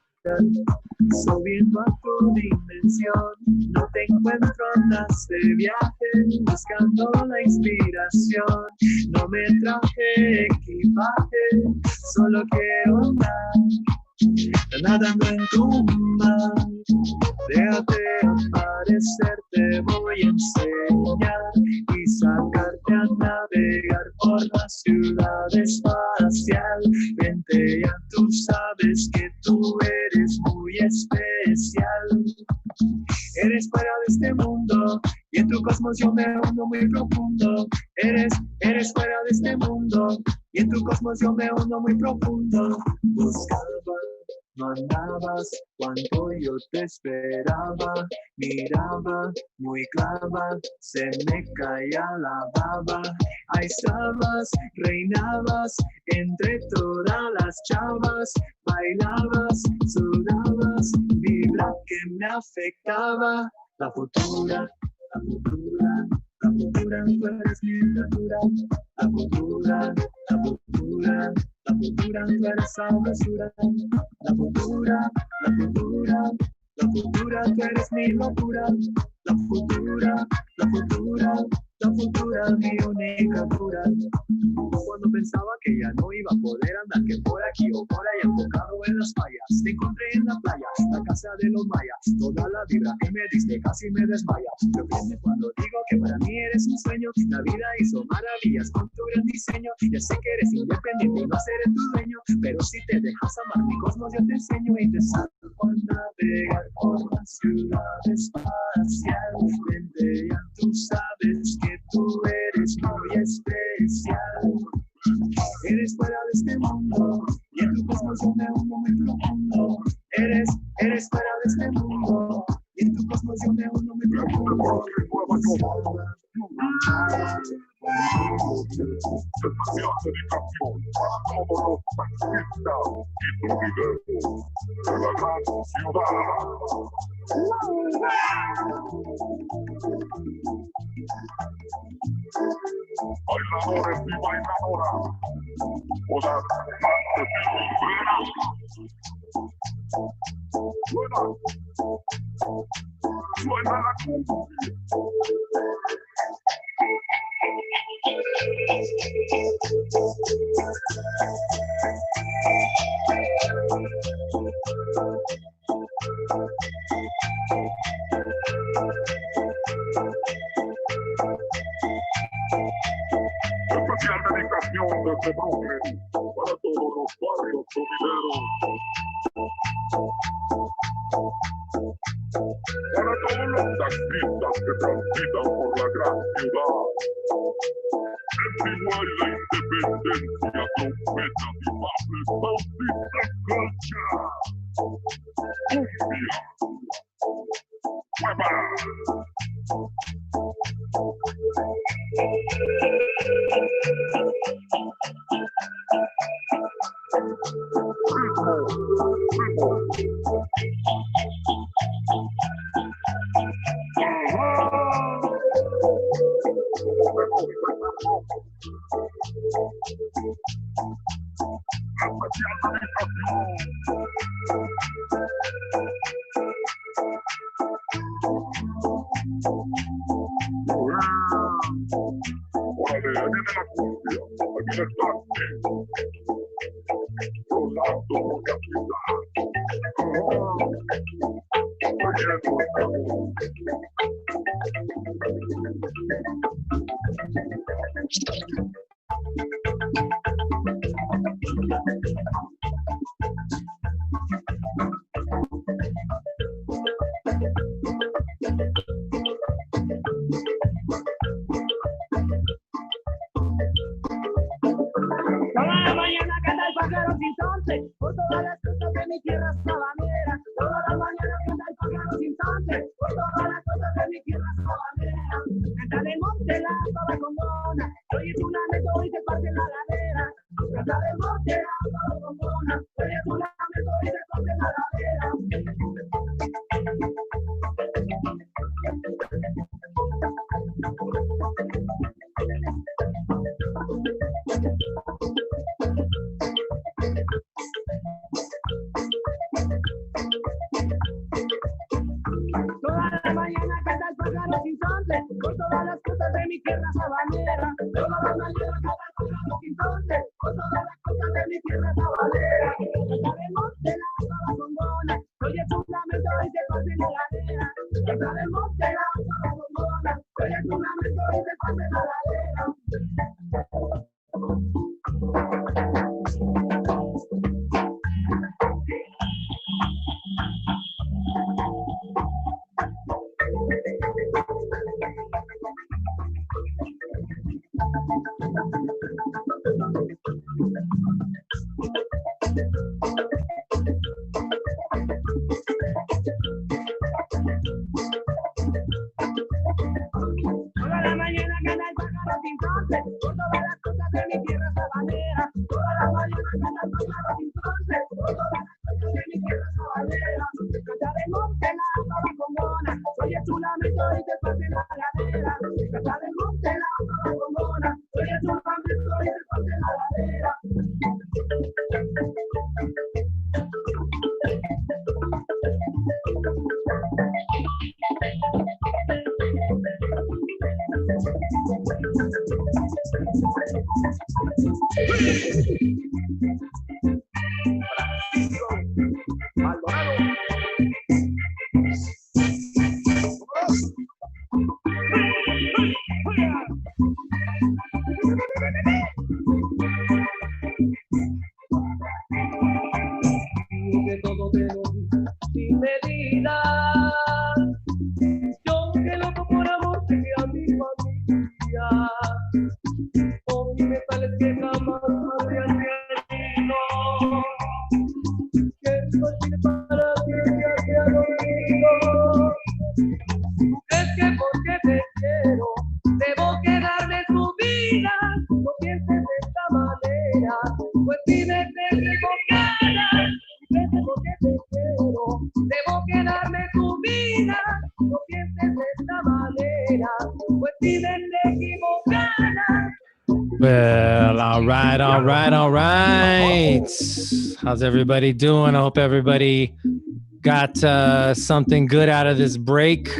Speaker 1: Subiendo a tu dimensión, no te encuentro, andas de viaje, buscando la inspiración. No me traje equipaje, solo quiero andar, nadando en tu mar. Déjate aparecer, te voy a enseñar y sacarte a navegar por la ciudad espacial. Vente, ya tú sabes que tú eres muy especial. Eres fuera de este mundo y en tu cosmos yo me hundo muy profundo. Eres fuera de este mundo y en tu cosmos yo me hundo muy profundo. Buscaba, no andabas cuando yo te esperaba, miraba muy clava, se me caía la baba. Ahí estabas, reinabas entre todas las chavas, bailabas, sudabas, vibra que me afectaba. La futura, la futura, la futura, tú eres mi natura. La futura, la futura, la futura, tú eres sabrosura. La futura, la futura, la futura, tú eres mi locura. La futura, la futura, la futura, mi única cura. Cuando pensaba que ya no iba a poder andar, que por aquí o por allá enfocado en las fallas, te encontré en la playa, la casa de los mayas, toda la vibra que me diste casi me desmaya. Sorprende cuando digo que para mí eres un sueño, la vida hizo maravillas con tu gran diseño. Ya sé que eres independiente y no seré tu dueño, pero si te dejas amar mi cosmos yo te enseño y te saco a navegar por la ciudad espacial. Vente, ya tú sabes que tú eres muy especial. Eres fuera de este mundo y en tu cosmos yo me hundo muy profundo. Eres fuera de este mundo y en tu cosmos yo me hundo muy profundo.
Speaker 2: Bailadores y bailadoras, cosas suena, suena la cumbia. Especial dedicación desde Brooklyn para todos los barrios sonideros. Para todos los taxistas que transitan por la gran ciudad. El igual la independencia, trompetas y bables, bautista cancha. Cumbia. ¡Hueva! Órale, ahí viene la cumbia, ahí viene el taxi. Rolando por capital.
Speaker 1: Toda la mañana canta el pájaro sin sonte, por todas las costas de mi tierra sabanera. Toda la mañana canta el pájaro sin sonte, por todas las costas de mi tierra sabanera. Canta en el monte la toda condona, hoy es una meta entonces, con todas las cosas de mi tierra sabanera. Cantaremos de la bombona, oye tu lamento y te pase la ladera. Cantaremos de la bombona, oye tu lamento y te pase la ladera. Toda la mañana canta el pájaro sin fronte, por todas las cosas de mi tierra sabanera. Toda la mañana canta el pájaro sin fronte, por todas las cosas de mi tierra sabanera. Cantaremos de la bombona, oye tu lamento y te pase la ladera. Cantaremos de la bombona, oye tu lamento y te pase la ladera. Que todo te lo di sin medida. Yo que loco por amor llegué a mi familia. Hoy me sales que jamás habrían querido. Que esto es para ti ya te ha dormido. ¿Tú crees que porque te quiero debo quedarme tu vida? No pienses de esta manera, pues vives equivocada. ¿Crees que porque te quiero debo quedarme tu vida? No pienses de esta manera, pues vives equivocada.
Speaker 5: Well, all right, all right, all right. How's everybody doing? I hope everybody got something good out of this break.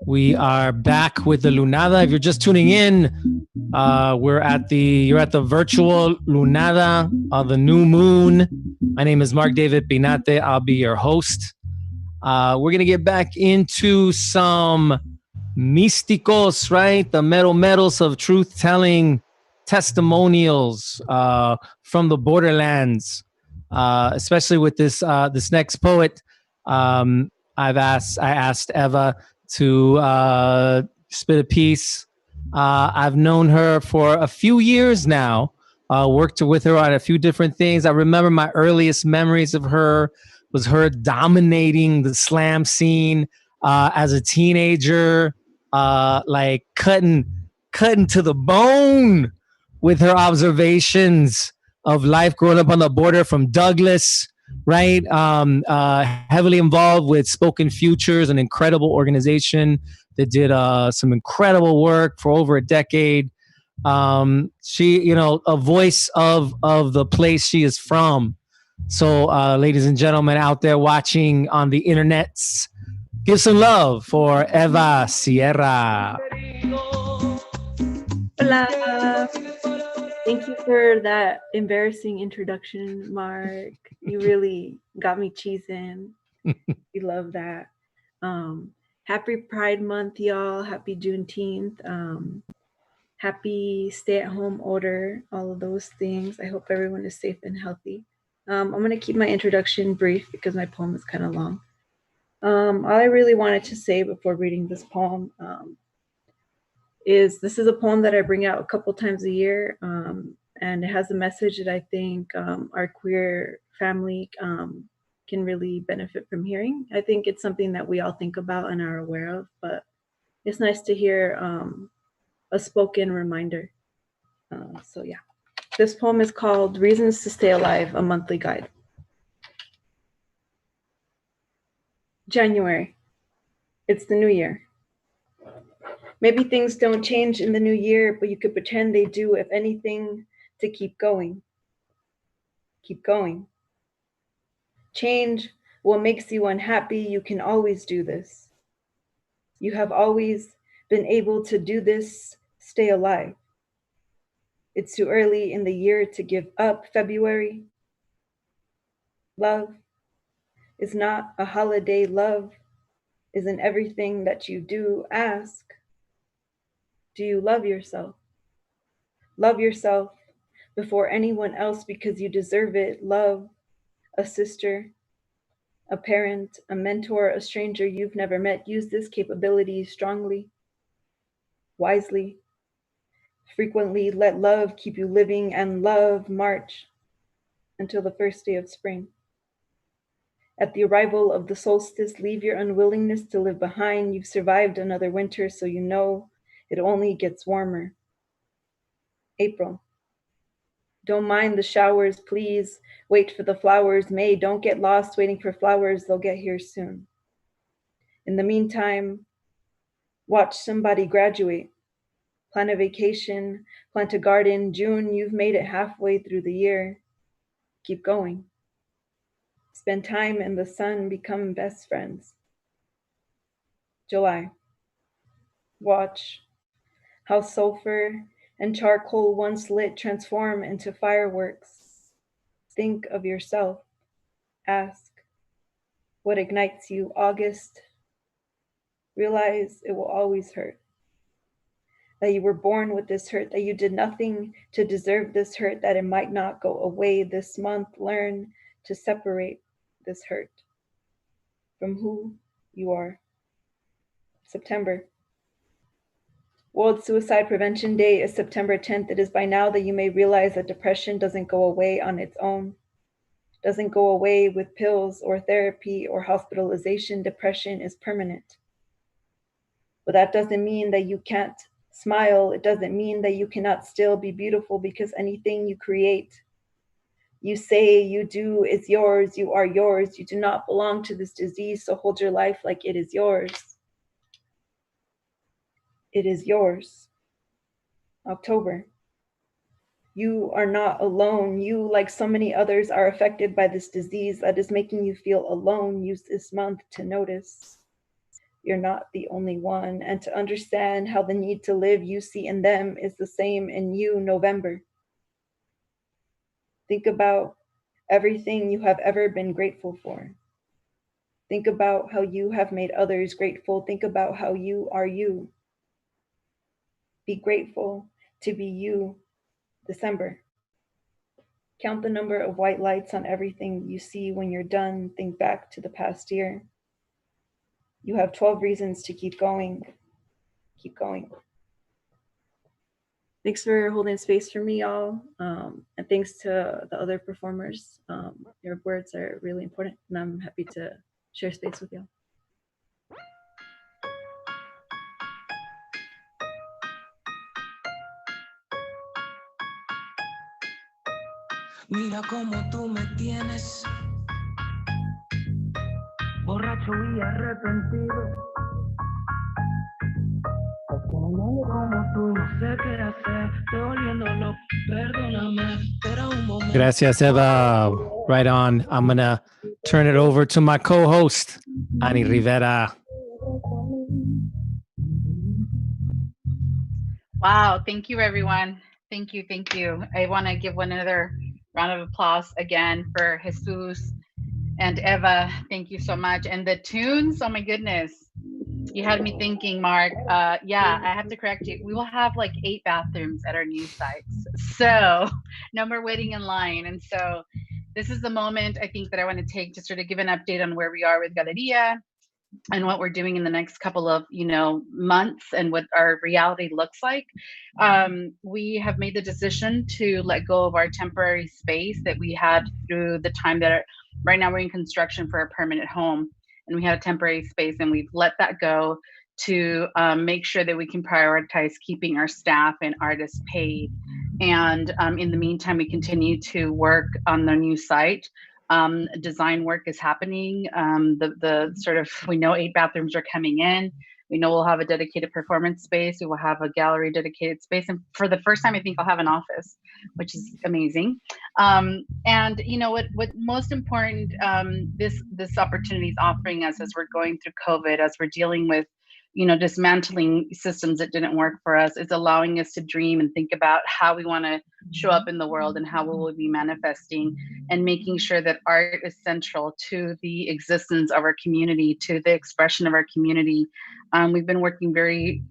Speaker 5: We are back with the Lunada. If you're just tuning in, you're at the virtual Lunada of the new moon. My name is Mark David Pinate. I'll be your host. We're gonna get back into some místicos, right? The metals of truth-telling testimonials from the borderlands, especially with this next poet. I asked Eva to spit a piece. I've known her for a few years now. Worked with her on a few different things. I remember my earliest memories of her was her dominating the slam scene as a teenager, like cutting to the bone with her observations of life growing up on the border from Douglas, right? Heavily involved with Spoken Futures, an incredible organization that did some incredible work for over a decade. She, a voice of the place she is from. So, ladies and gentlemen out there watching on the internets, give some love for Eva Sierra.
Speaker 9: Hola. Thank you for that embarrassing introduction, Mark. You really got me cheesing. We love that. Happy Pride Month, y'all. Happy Juneteenth. Happy stay-at-home order, all of those things. I hope everyone is safe and healthy. I'm going to keep my introduction brief because my poem is kind of long. All I really wanted to say before reading this poem is this is a poem that I bring out a couple times a year, and it has a message that I think our queer family can really benefit from hearing. I think it's something that we all think about and are aware of, but it's nice to hear a spoken reminder. So yeah, this poem is called Reasons to Stay Alive, a Monthly Guide. January, it's the new year. Maybe things don't change in the new year, but you could pretend they do, if anything, to keep going. Keep going. Change what makes you unhappy. You can always do this. You have always been able to do this. Stay alive. It's too early in the year to give up February. Love is not a holiday. Love is in everything that you do. Ask, do you love yourself? Love yourself before anyone else because you deserve it. Love a sister, a parent, a mentor, a stranger you've never met. Use this capability strongly, wisely, frequently. Let love keep you living and love march until the first day of spring. At the arrival of the solstice, leave your unwillingness to live behind. You've survived another winter, so you know it only gets warmer. April. Don't mind the showers, please. Wait for the flowers. May, don't get lost waiting for flowers. They'll get here soon. In the meantime, watch somebody graduate. Plan a vacation, plant a garden. June, you've made it halfway through the year. Keep going. Spend time in the sun, become best friends. July. Watch how sulfur and charcoal once lit transform into fireworks. Think of yourself. Ask, what ignites you? August. Realize it will always hurt. That you were born with this hurt, that you did nothing to deserve this hurt, that it might not go away this month. Learn to separate this hurt from who you are. September. World Suicide Prevention Day is September 10th. It is by now that you may realize that depression doesn't go away on its own, doesn't go away with pills or therapy or hospitalization. Depression is permanent. But that doesn't mean that you can't smile. It doesn't mean that you cannot still be beautiful, because anything you create, you say, you do is yours. You are yours. You do not belong to this disease, so hold your life like it is yours. It is yours. October. You are not alone. You, like so many others, are affected by this disease that is making you feel alone. Use this month to notice you're not the only one, and to understand how the need to live you see in them is the same in you. November. Think about everything you have ever been grateful for. Think about how you have made others grateful. Think about how you are you. Be grateful to be you. December. Count the number of white lights on everything you see. When you're done, think back to the past year. You have 12 reasons to keep going. Keep going. Thanks for holding space for me, y'all. And thanks to the other performers. Your words are really important, and I'm happy to share space with y'all.
Speaker 1: Mira cómo tú me tienes, borracho y arrepentido. Como tú, no sé qué hacer, estoy volviéndolo, perdóname, pero un momento.
Speaker 5: Gracias, Eva. Right on. I'm going to turn it over to my co-host, Ani Rivera.
Speaker 7: Wow, thank you, everyone. Thank you, thank you. I want to give one another round of applause again for Jesus and Eva. Thank you so much. And the tunes, oh my goodness. You had me thinking, Mark. Yeah, I have to correct you. We will have like 8 bathrooms at our new sites. So no more waiting in line. And so this is the moment I think that I want to take to sort of give an update on where we are with Galeria and what we're doing in the next couple of, months and what our reality looks like. We have made the decision to let go of our temporary space that we had through the time that right now we're in construction for a permanent home. And we had a temporary space, and we've let that go to make sure that we can prioritize keeping our staff and artists paid. And in the meantime, we continue to work on the new site. Design work is happening. We know 8 bathrooms are coming in. We know we'll have a dedicated performance space. We will have a gallery dedicated space. And for the first time, I think I'll have an office, which is amazing. And you know what most important this opportunity is offering us as we're going through COVID, as we're dealing with dismantling systems that didn't work for us. It's allowing us to dream and think about how we want to show up in the world and how we will be manifesting, and making sure that art is central to the existence of our community, to the expression of our community. We've been working very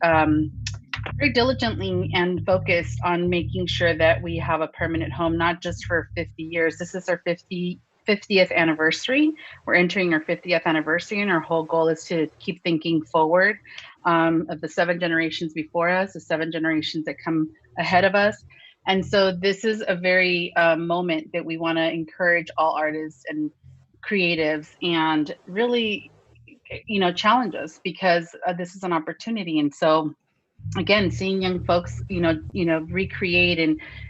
Speaker 7: diligently and focused on making sure that we have a permanent home, not just for 50 years. This is our 50th anniversary. We're entering our 50th anniversary, and our whole goal is to keep thinking forward of the 7 generations before us, the 7 generations that come ahead of us. And so this is a very moment that we want to encourage all artists and creatives, and really, challenge us, because this is an opportunity. And so again, seeing young folks, recreate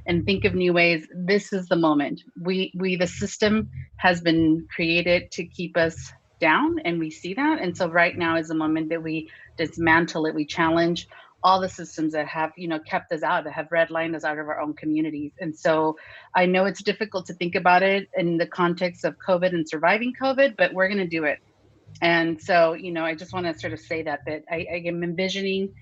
Speaker 7: and think of new ways. This is the moment. The system has been created to keep us down, and we see that. And so right now is the moment that we dismantle it. We challenge all the systems that have, kept us out, that have redlined us out of our own communities. And so I know it's difficult to think about it in the context of COVID and surviving COVID, but we're going to do it. And so, I just want to sort of say that I am envisioning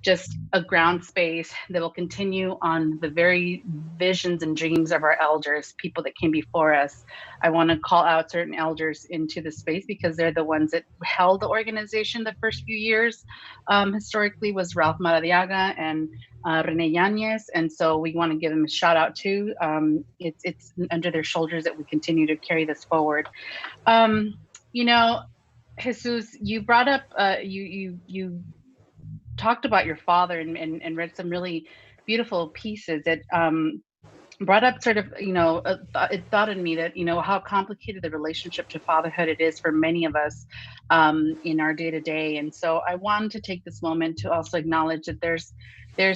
Speaker 7: just a ground space that will continue on the very visions and dreams of our elders, people that came before us. I want to call out certain elders into the space because they're the ones that held the organization the first few years. Historically was Ralph Maradiaga and Rene Yanez. And so we want to give them a shout out too. It's under their shoulders that we continue to carry this forward. Jesus, you brought up, you talked about your father and read some really beautiful pieces that brought up sort of, it thought in me that, how complicated the relationship to fatherhood it is for many of us in our day to day. And so I wanted to take this moment to also acknowledge that there's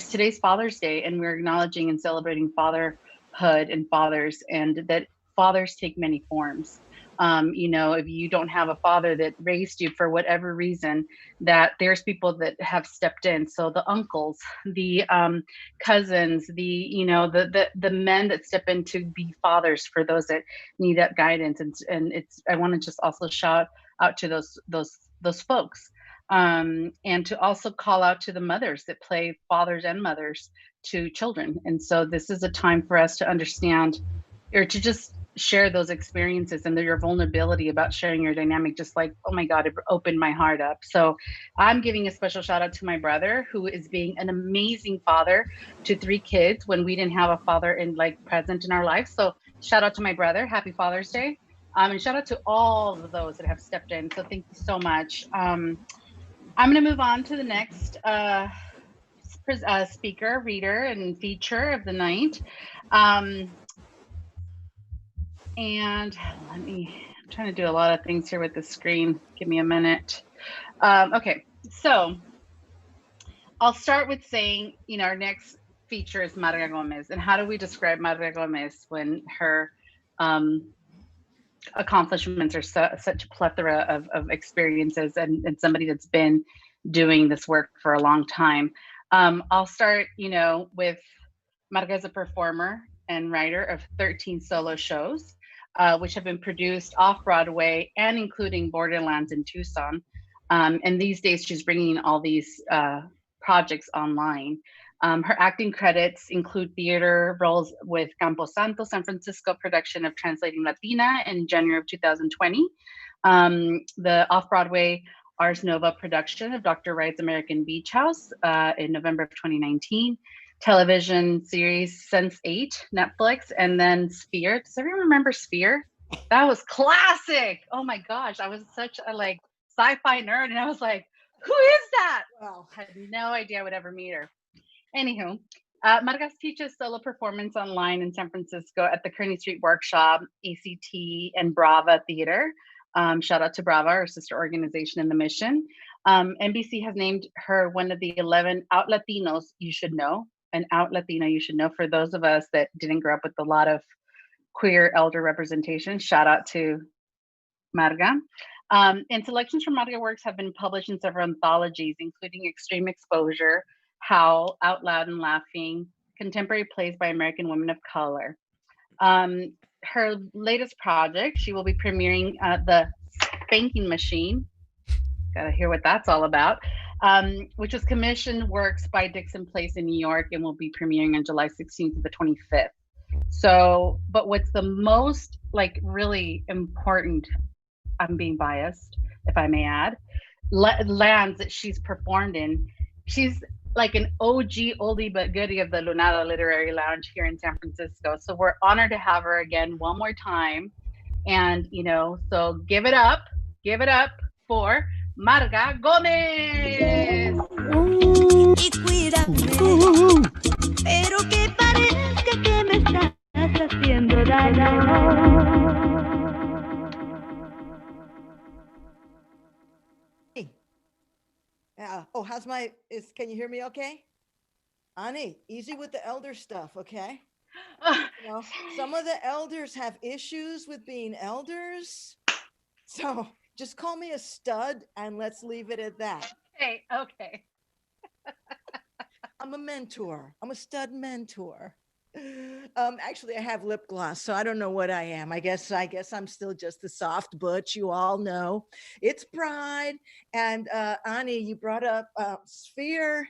Speaker 7: today's Father's Day, and we're acknowledging and celebrating fatherhood and fathers, and that fathers take many forms. If you don't have a father that raised you for whatever reason, that there's people that have stepped in. So the uncles, the cousins, the men that step in to be fathers for those that need that guidance. And I want to just also shout out to those folks. And to also call out to the mothers that play fathers and mothers to children. And so this is a time for us to understand, or to just share those experiences and your vulnerability about sharing your dynamic, just like, oh my God, it opened my heart up. So I'm giving a special shout out to my brother, who is being an amazing father to 3 kids when we didn't have a father present in our life. So shout out to my brother, happy Father's Day. And shout out to all of those that have stepped in. So thank you so much. I'm gonna move on to the next speaker, reader, and feature of the night. And I'm trying to do a lot of things here with the screen. Give me a minute. Okay, so I'll start with saying, our next feature is Marga Gomez. And how do we describe Marga Gomez when her accomplishments are such a plethora of experiences, and somebody that's been doing this work for a long time? I'll start, with Marga as a performer and writer of 13 solo shows, which have been produced off-Broadway and including Borderlands in Tucson. And these days she's bringing all these projects online. Her acting credits include theater roles with Camposanto San Francisco production of Translating Latina in January of 2020, the off-Broadway Ars Nova production of Dr. Wright's American Beach House in November of 2019, television series Sense8, Netflix, and then Sphere. Does everyone remember Sphere? That was classic. Oh my gosh, I was such a sci-fi nerd, and I was like, who is that? Well, I had no idea I would ever meet her. Anywho, Marga teaches solo performance online in San Francisco at the Kearney Street Workshop, ACT, and Brava Theater. Shout out to Brava, our sister organization in the Mission. NBC has named her one of the 11 out Latinos you should know, an out Latino you should know, for those of us that didn't grow up with a lot of queer elder representation. Shout out to Marga. And selections from Marga works have been published in several anthologies, including Extreme Exposure, Howl, Out Loud and Laughing, Contemporary Plays by American Women of Color. Her latest project, she will be premiering The Spanking Machine. Gotta hear what that's all about. which was commissioned works by Dixon Place in New York and will be premiering on July 16th to the 25th. So, but what's the most like really important, I'm being biased, if I may add, lands that she's performed in. She's like an OG oldie but goodie of the Lunada Literary Lounge here in San Francisco. So we're honored to have her again one more time. And, you know, so give it up for Marga Gomez.
Speaker 1: Y cuídame, pero que parezca que me estás haciendo daño.
Speaker 10: Oh, can you hear me okay? Ani, easy with the elder stuff, okay? You know, some of the elders have issues with being elders. So just call me a stud and let's leave it at that.
Speaker 7: Okay.
Speaker 10: I'm a mentor. I'm a stud mentor. Actually, I have lip gloss, so I don't know what I am. I guess I'm still just the soft butch. You all know it's Pride, and Ani, you brought up Sphere,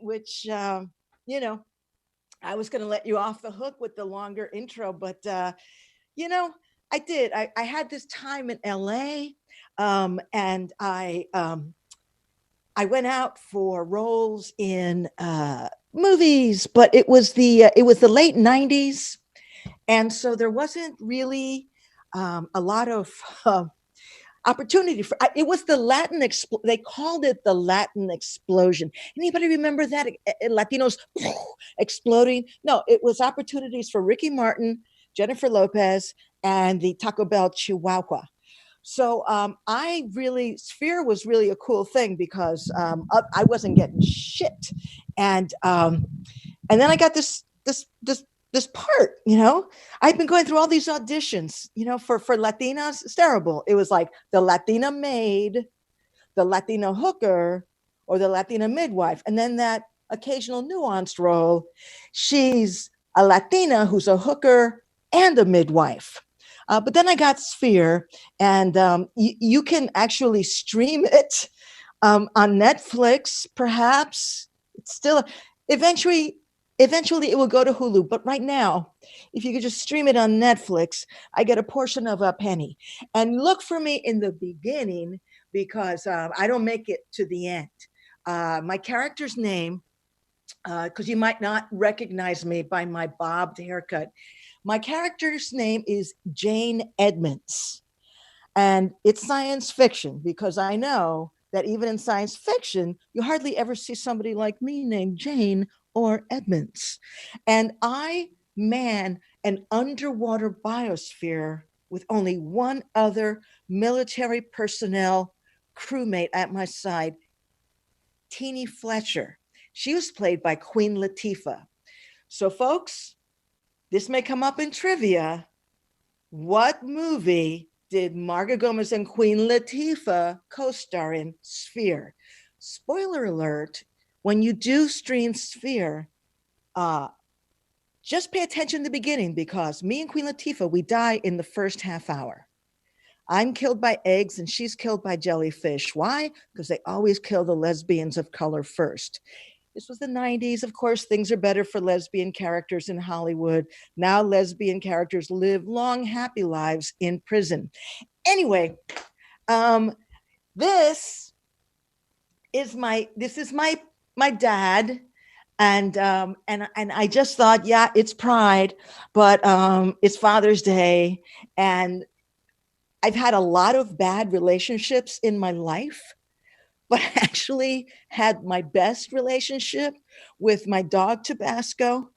Speaker 10: which you know, I was going to let you off the hook with the longer intro, but you know, I did. I had this time in LA, and I went out for roles in movies, but it was the late 90s, and so there wasn't really a lot of opportunity for it. Was the Latin they called it the Latin explosion. Anybody remember that? Latinos exploding? No, it was opportunities for Ricky Martin, Jennifer Lopez, and the Taco Bell Chihuahua. So Sphere was really a cool thing because I wasn't getting shit, and then I got this part. You know, I've been going through all these auditions. You know, for Latinas, it's terrible. It was like the Latina maid, the Latina hooker, or the Latina midwife, and then that occasional nuanced role. She's a Latina who's a hooker and a midwife. But then I got Sphere, and you can actually stream it on Netflix, perhaps. It's still eventually it will go to Hulu. But right now, if you could just stream it on Netflix, I get a portion of a penny. And look for me in the beginning because I don't make it to the end. My character's name, because you might not recognize me by my bobbed haircut. My character's name is Jane Edmonds, and it's science fiction because I know that even in science fiction, you hardly ever see somebody like me named Jane or Edmonds. And I man an underwater biosphere with only one other military personnel crewmate at my side, Teenie Fletcher. She was played by Queen Latifah. So folks, this may come up in trivia. What movie did Marga Gomez and Queen Latifah co-star in? Sphere. Spoiler alert, when you do stream Sphere, just pay attention to the beginning because me and Queen Latifah, we die in the first half hour. I'm killed by eggs and she's killed by jellyfish. Why? Because they always kill the lesbians of color first. This was the 90s. Of course, things are better for lesbian characters in Hollywood. Now lesbian characters live long, happy lives in prison. Anyway, this is my dad. And I just thought, yeah, it's Pride, but it's Father's Day. And I've had a lot of bad relationships in my life, but I actually had my best relationship with my dog Tabasco,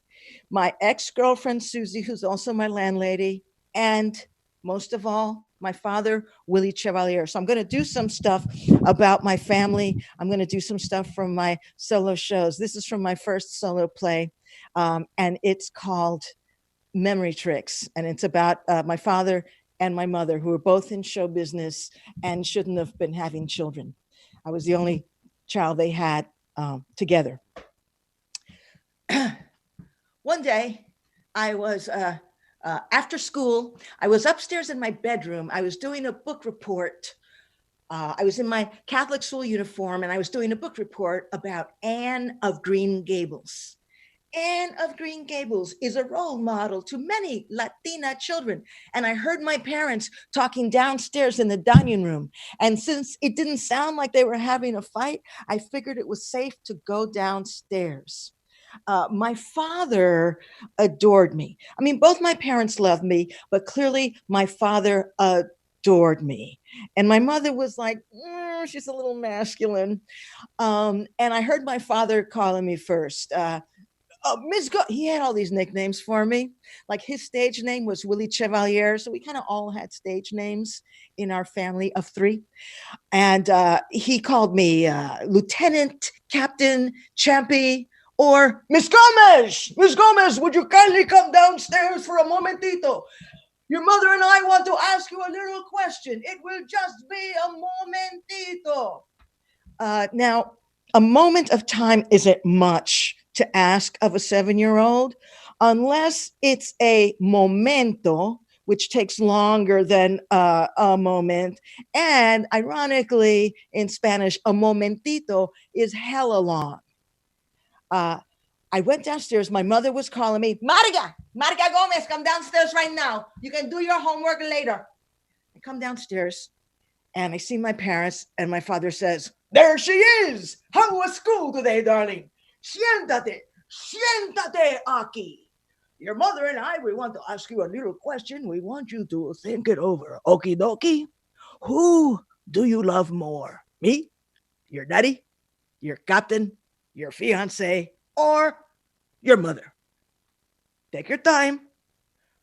Speaker 10: my ex-girlfriend Susie, who's also my landlady, and most of all, my father, Willie Chevalier. So I'm going to do some stuff about my family. I'm going to do some stuff from my solo shows. This is from my first solo play, and it's called Memory Tricks, and it's about my father and my mother, who were both in show business and shouldn't have been having children. I was the only child they had together. One day, I was after school. I was upstairs in my bedroom. I was doing a book report I was in my Catholic school uniform and I was doing a book report about Anne of Green Gables. Anne of Green Gables is a role model to many Latina children. And I heard my parents talking downstairs in the dining room. And since it didn't sound like they were having a fight, I figured it was safe to go downstairs. My father adored me. I mean, both my parents loved me, but clearly my father adored me. And my mother was like, she's a little masculine. And I heard my father calling me first. Miss he had all these nicknames for me. Like his stage name was Willie Chevalier. So we kind of all had stage names in our family of three. And he called me Lieutenant, Captain, Champy, or Miss Gomez. Miss Gomez, would you kindly come downstairs for a momentito? Your mother and I want to ask you a little question. It will just be a momentito. Now, a moment of time isn't much to ask of a 7-year-old unless it's a momento, which takes longer than a moment. And ironically, in Spanish, a momentito is hella long. I went downstairs. My mother was calling me, Marga Gomez, come downstairs right now. You can do your homework later. I come downstairs and I see my parents, and my father says, there she is. How was school today, darling? Siéntate aquí. Your mother and I, we want to ask you a little question. We want you to think it over. Okie dokie. Who do you love more? Me, your daddy, your captain, your fiance, or your mother? Take your time.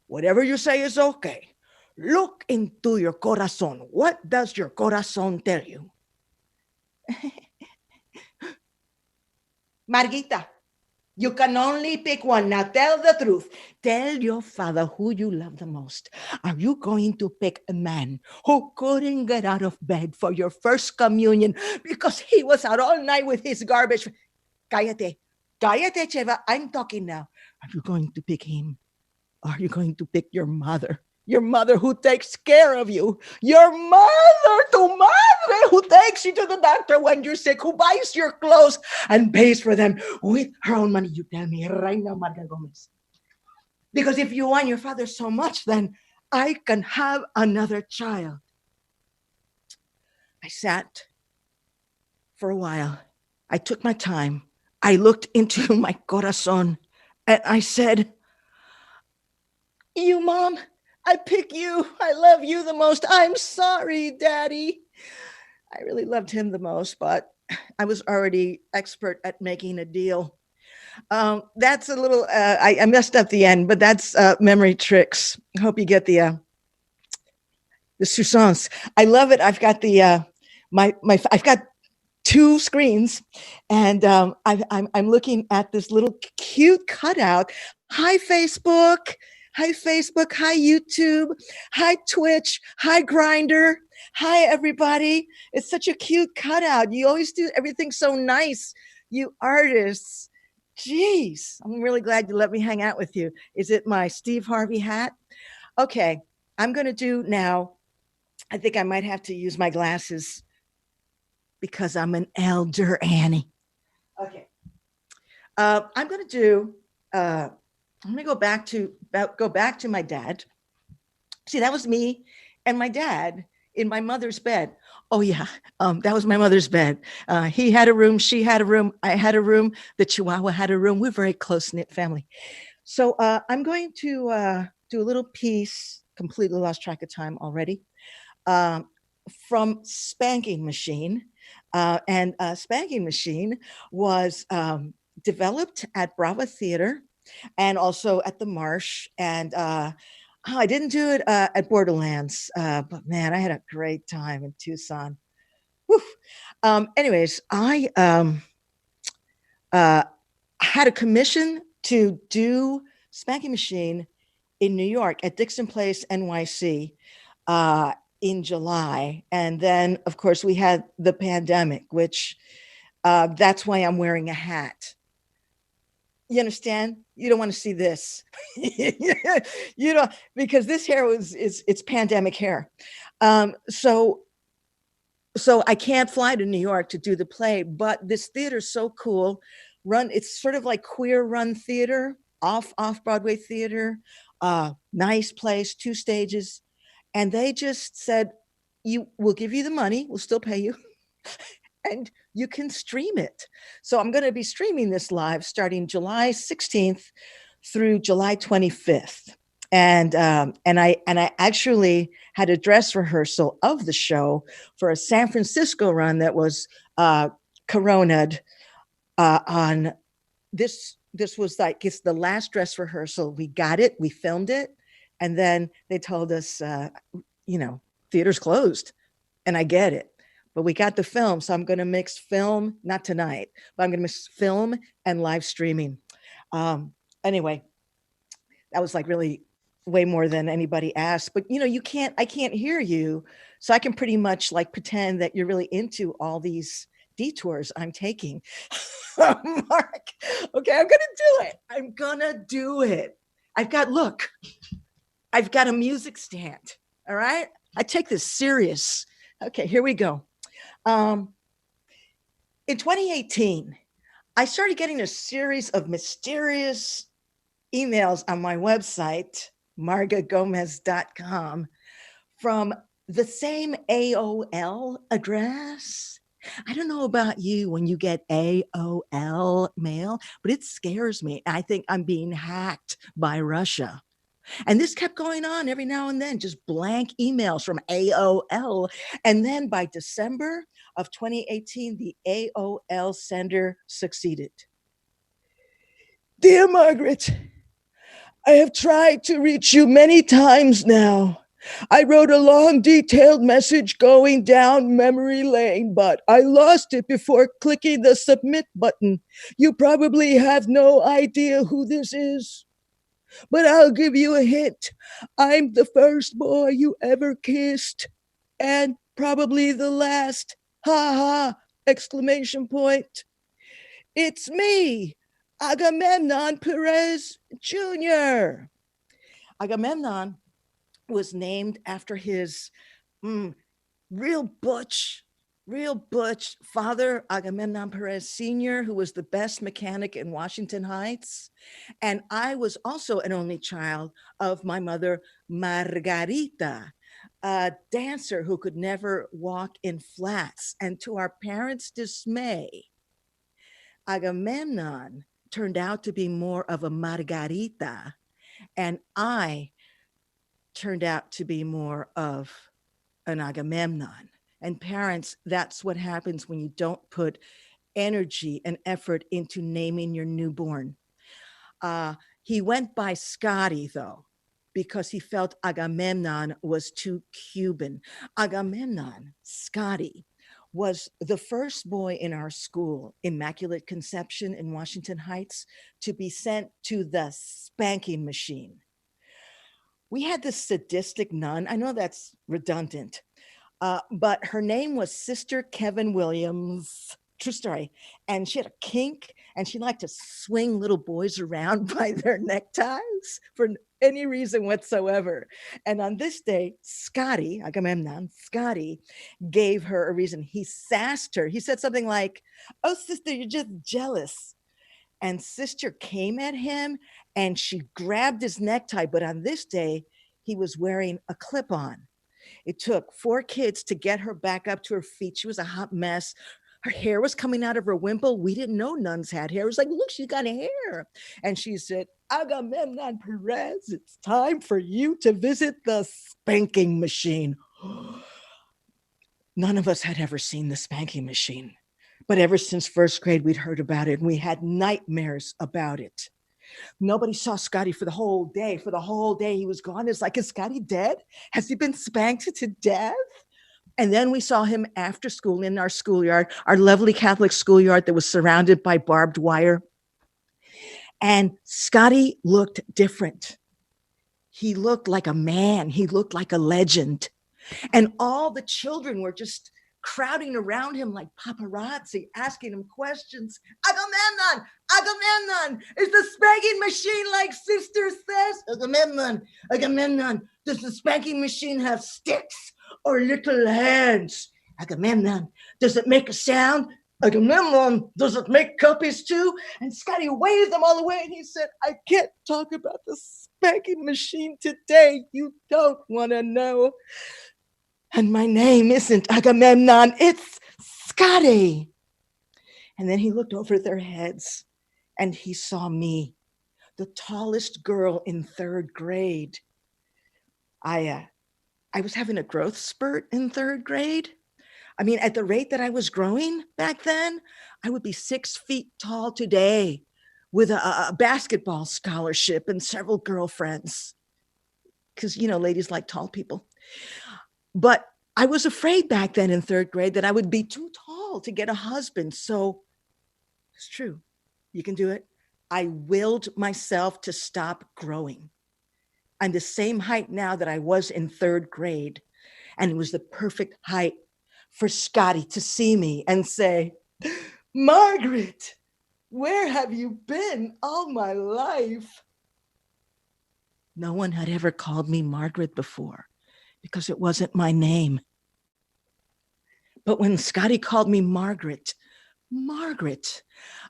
Speaker 10: Whatever you say is okay. Look into your corazón. What does your corazón tell you? Margita, you can only pick one. Now tell the truth. Tell your father who you love the most. Are you going to pick a man who couldn't get out of bed for your first communion because he was out all night with his garbage? Cállate, Cheva, I'm talking now. Are you going to pick him? Or are you going to pick your mother? Your mother who takes care of you. Your mother, tu madre, who takes you to the doctor when you're sick, who buys your clothes and pays for them with her own money. You tell me right now, Marga Gomez. Because if you want your father so much, then I can have another child. I sat for a while. I took my time. I looked into my corazón and I said, you, Mom, I pick you. I love you the most. I'm sorry, Daddy. I really loved him the most, but I was already expert at making a deal. That's a little, I messed up the end, but that's memory tricks. I hope you get the Sousans. I love it. I've got I've got 2 screens, and I'm looking at this little cute cutout. Hi, Facebook. Hi, Facebook. Hi, YouTube. Hi, Twitch. Hi, Grindr. Hi, everybody. It's such a cute cutout. You always do everything so nice, you artists. Jeez, I'm really glad you let me hang out with you. Is it my Steve Harvey hat? Okay, I'm going to do now. I think I might have to use my glasses because I'm an elder Annie. Okay. I'm going to do, I'm going to go back to my dad. See, that was me and my dad in my mother's bed. Oh yeah, that was my mother's bed. He had a room, she had a room, I had a room, the Chihuahua had a room. We're a very close-knit family. So I'm going to do a little piece, completely lost track of time already, from Spanking Machine. And Spanking Machine was developed at Brava Theater and also at the Marsh. And I didn't do it at Borderlands, but man, I had a great time in Tucson. Anyways, I had a commission to do Spanking Machine in New York at Dixon Place, NYC, in July. And then, of course, we had the pandemic, which that's why I'm wearing a hat. You understand? You don't want to see this. You don't, because this hair it's pandemic hair. So so I can't fly to New York to do the play, but this theater's so cool. It's sort of like queer run theater, off Broadway theater, nice place, 2 stages. And they just said, we'll give you the money, we'll still pay you, and you can stream it. So I'm going to be streaming this live starting July 16th through July 25th. And I actually had a dress rehearsal of the show for a San Francisco run that was corona'd on this. This was like, it's the last dress rehearsal. We got it, we filmed it, and then they told us, theater's closed. And I get it, but we got the film. So I'm going to mix film, not tonight, but I'm going to mix film and live streaming. Anyway, that was like really way more than anybody asked, but I can't hear you. So I can pretty much like pretend that you're really into all these detours I'm taking. Mark, okay, I'm going to do it. I've got a music stand. All right. I take this serious. Okay, here we go. In 2018, I started getting a series of mysterious emails on my website, margagomez.com, from the same AOL address. I don't know about you when you get AOL mail, but it scares me. I think I'm being hacked by Russia. And this kept going on every now and then, just blank emails from AOL. And then by December of 2018, the AOL sender succeeded. Dear Margaret, I have tried to reach you many times now. I wrote a long, detailed message going down memory lane, but I lost it before clicking the submit button. You probably have no idea who this is. But I'll give you a hint. I'm the first boy you ever kissed, and probably the last. Ha ha! Exclamation point. It's me, Agamemnon Perez Jr. Agamemnon was named after his real butch father, Agamemnon Perez Sr., who was the best mechanic in Washington Heights. And I was also an only child of my mother, Margarita, a dancer who could never walk in flats. And to our parents' dismay, Agamemnon turned out to be more of a Margarita, and I turned out to be more of an Agamemnon. And parents, that's what happens when you don't put energy and effort into naming your newborn. He went by Scotty, though, because he felt Agamemnon was too Cuban. Agamemnon, Scotty, was the first boy in our school, Immaculate Conception in Washington Heights, to be sent to the spanking machine. We had this sadistic nun. I know that's redundant, but her name was Sister Kevin Williams. True story. And she had a kink, and she liked to swing little boys around by their neckties for any reason whatsoever. And on this day, Scotty, Agamemnon, Scotty, gave her a reason. He sassed her. He said something like, "Oh, sister, you're just jealous." And sister came at him and she grabbed his necktie. But on this day, he was wearing a clip-on. It took 4 kids to get her back up to her feet. She was a hot mess. Her hair was coming out of her wimple. We didn't know nuns had hair. It was like, look, she's got hair. And she said, Agamemnon Perez, it's time for you to visit the spanking machine. None of us had ever seen the spanking machine. But ever since first grade, we'd heard about it, and we had nightmares about it. Nobody saw Scotty for the whole day. For the whole day, he was gone. It's like, is Scotty dead? Has he been spanked to death? And then we saw him after school in our schoolyard, our lovely Catholic schoolyard that was surrounded by barbed wire. And Scotty looked different. He looked like a man. He looked like a legend. And all the children were just crowding around him like paparazzi, asking him questions. Agamemnon, is the spanking machine like sister says? Agamemnon, does the spanking machine have sticks or little hands? Agamemnon, does it make a sound? Agamemnon, does it make copies too? And Scotty waved them all away and he said, I can't talk about the spanking machine today. You don't want to know. And my name isn't Agamemnon, it's Scotty. And then he looked over their heads and he saw me, the tallest girl in third grade. I was having a growth spurt in third grade. I mean, at the rate that I was growing back then, I would be 6 feet tall today with a basketball scholarship and several girlfriends. Because, you know, ladies like tall people. But I was afraid back then in third grade that I would be too tall to get a husband. So it's true. You can do it. I willed myself to stop growing. I'm the same height now that I was in third grade. And it was the perfect height for Scotty to see me and say, Margaret, where have you been all my life? No one had ever called me Margaret before because it wasn't my name. But when Scotty called me Margaret,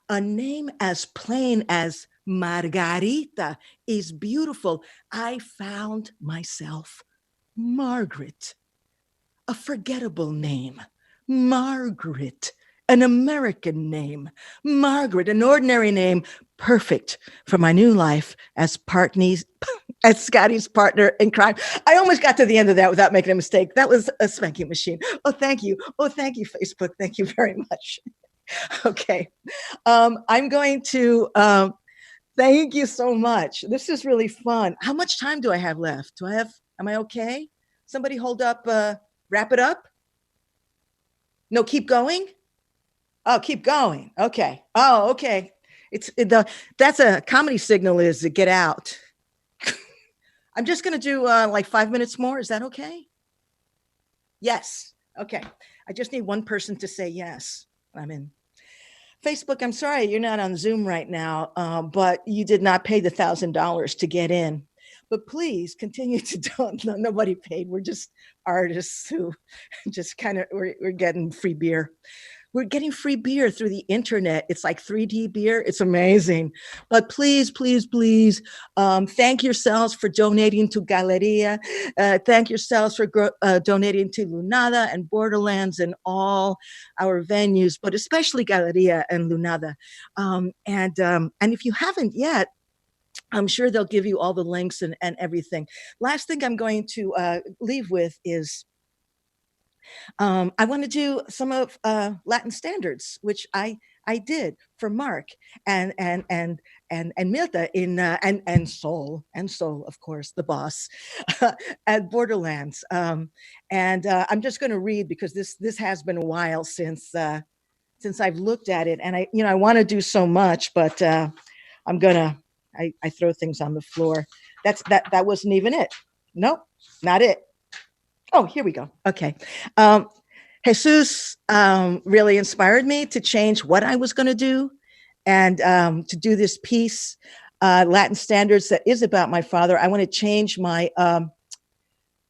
Speaker 10: a name as plain as Margarita is beautiful, I found myself Margaret. A forgettable name, Margaret, an American name, Margaret, an ordinary name, perfect for my new life as Scotty's partner in crime. I almost got to the end of that without making a mistake. That was a spanking machine. Oh, thank you. Oh, thank you, Facebook. Thank you very much. Okay. I'm going to, thank you so much. This is really fun. How much time do I have left? Am I okay? Somebody hold up, wrap it up? No, keep going? Oh, keep going. Okay. Oh, okay. That's a comedy signal is to get out. I'm just going to do like 5 minutes more. Is that okay? Yes. Okay. I just need one person to say yes. I'm in. Facebook, I'm sorry you're not on Zoom right now, but you did not pay the $1,000 to get in. But please continue to don't. No, nobody paid. We're just artists who just kind of, we're getting free beer. We're getting free beer through the internet. It's like 3D beer. It's amazing. But please, please, please, thank yourselves for donating to Galeria. Thank yourselves for donating to Lunada and Borderlands and all our venues, but especially Galeria and Lunada. And if you haven't yet, I'm sure they'll give you all the links and everything. Last thing I'm going to leave with is I want to do some of Latin standards, which I did for Mark and Milta in and Soul, of course, the boss at Borderlands. And I'm just going to read because this has been a while since I've looked at it, and I want to do so much, but I'm gonna. I throw things on the floor. That wasn't even it. Nope, not it. Oh, here we go. Okay. Jesus really inspired me to change what I was going to do and to do this piece, Latin Standards, that is about my father. I want to change my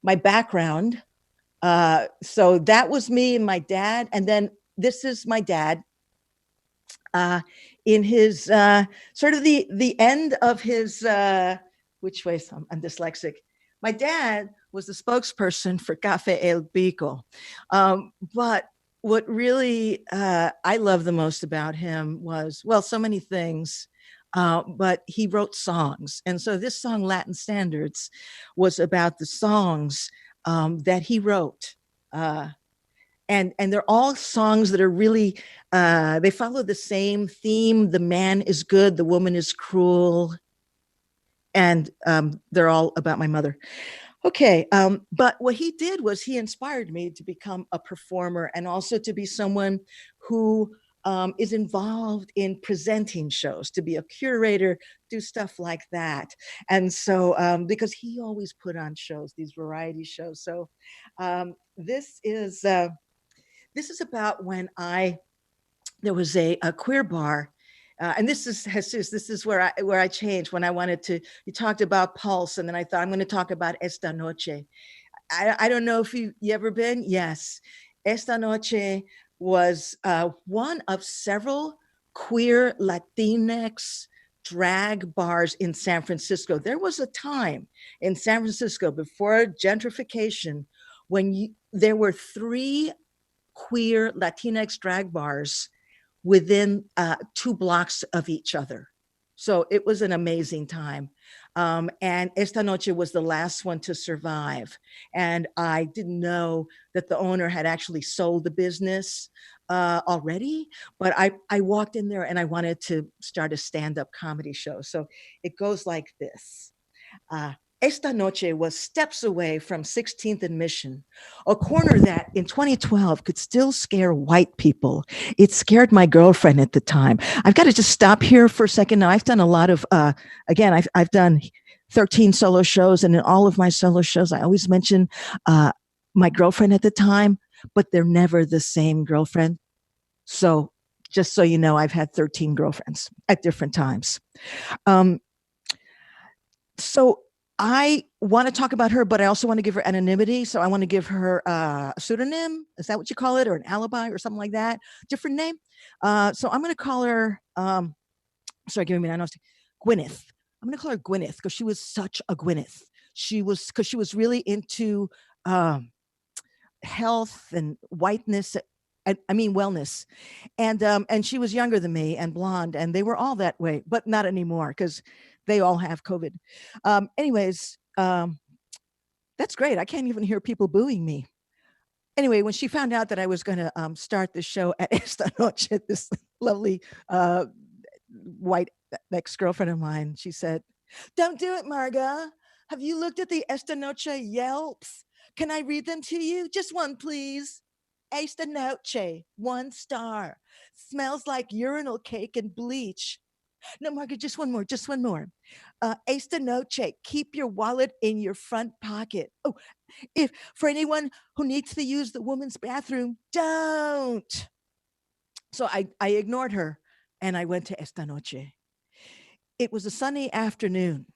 Speaker 10: my background. So that was me and my dad. And then this is my dad. In his sort of the end of his, which way? I'm dyslexic. My dad was the spokesperson for Café El Pico. But what really I love the most about him was, well, so many things, but he wrote songs. And so this song, Latin Standards, was about the songs that he wrote. And they're all songs that are really, they follow the same theme. The man is good, the woman is cruel. And they're all about my mother. Okay, but what he did was he inspired me to become a performer and also to be someone who is involved in presenting shows, to be a curator, do stuff like that. And so, because he always put on shows, these variety shows. So this is about when there was a queer bar, and this is Jesus. This is where I changed when I wanted to. You talked about Pulse, and then I thought I'm going to talk about Esta Noche. I don't know if you ever been. Yes, Esta Noche was one of several queer Latinx drag bars in San Francisco. There was a time in San Francisco before gentrification when there were 3 queer Latinx drag bars within 2 blocks of each other. So it was an amazing time. And Esta Noche was the last one to survive. And I didn't know that the owner had actually sold the business already, but I walked in there and I wanted to start a stand-up comedy show. So it goes like this. Esta Noche was steps away from 16th and Mission, a corner that in 2012 could still scare white people. It scared my girlfriend at the time. I've got to just stop here for a second. Now, I've done a lot of, again, I've done 13 solo shows, and in all of my solo shows, I always mention my girlfriend at the time, but they're never the same girlfriend. So just so you know, I've had 13 girlfriends at different times. So I want to talk about her, but I also want to give her anonymity. So I want to give her a pseudonym. Is that what you call it? Or an alibi or something like that? Different name. So I'm going to call her, sorry, give me an honesty. Gwyneth. I'm going to call her Gwyneth because she was such a Gwyneth. Because she was really into health and whiteness. I mean, wellness. And she was younger than me and blonde, and they were all that way, but not anymore because they all have COVID. Anyways, that's great. I can't even hear people booing me. Anyway, when she found out that I was going to start the show at Esta Noche, this lovely white ex-girlfriend of mine, she said, "Don't do it, Marga. Have you looked at the Esta Noche Yelps? Can I read them to you? Just one, please. Esta Noche, 1 star. Smells like urinal cake and bleach. No, Margaret, just one more. Esta Noche, keep your wallet in your front pocket. Oh, if for anyone who needs to use the woman's bathroom, don't." So I ignored her and I went to Esta Noche. It was a sunny afternoon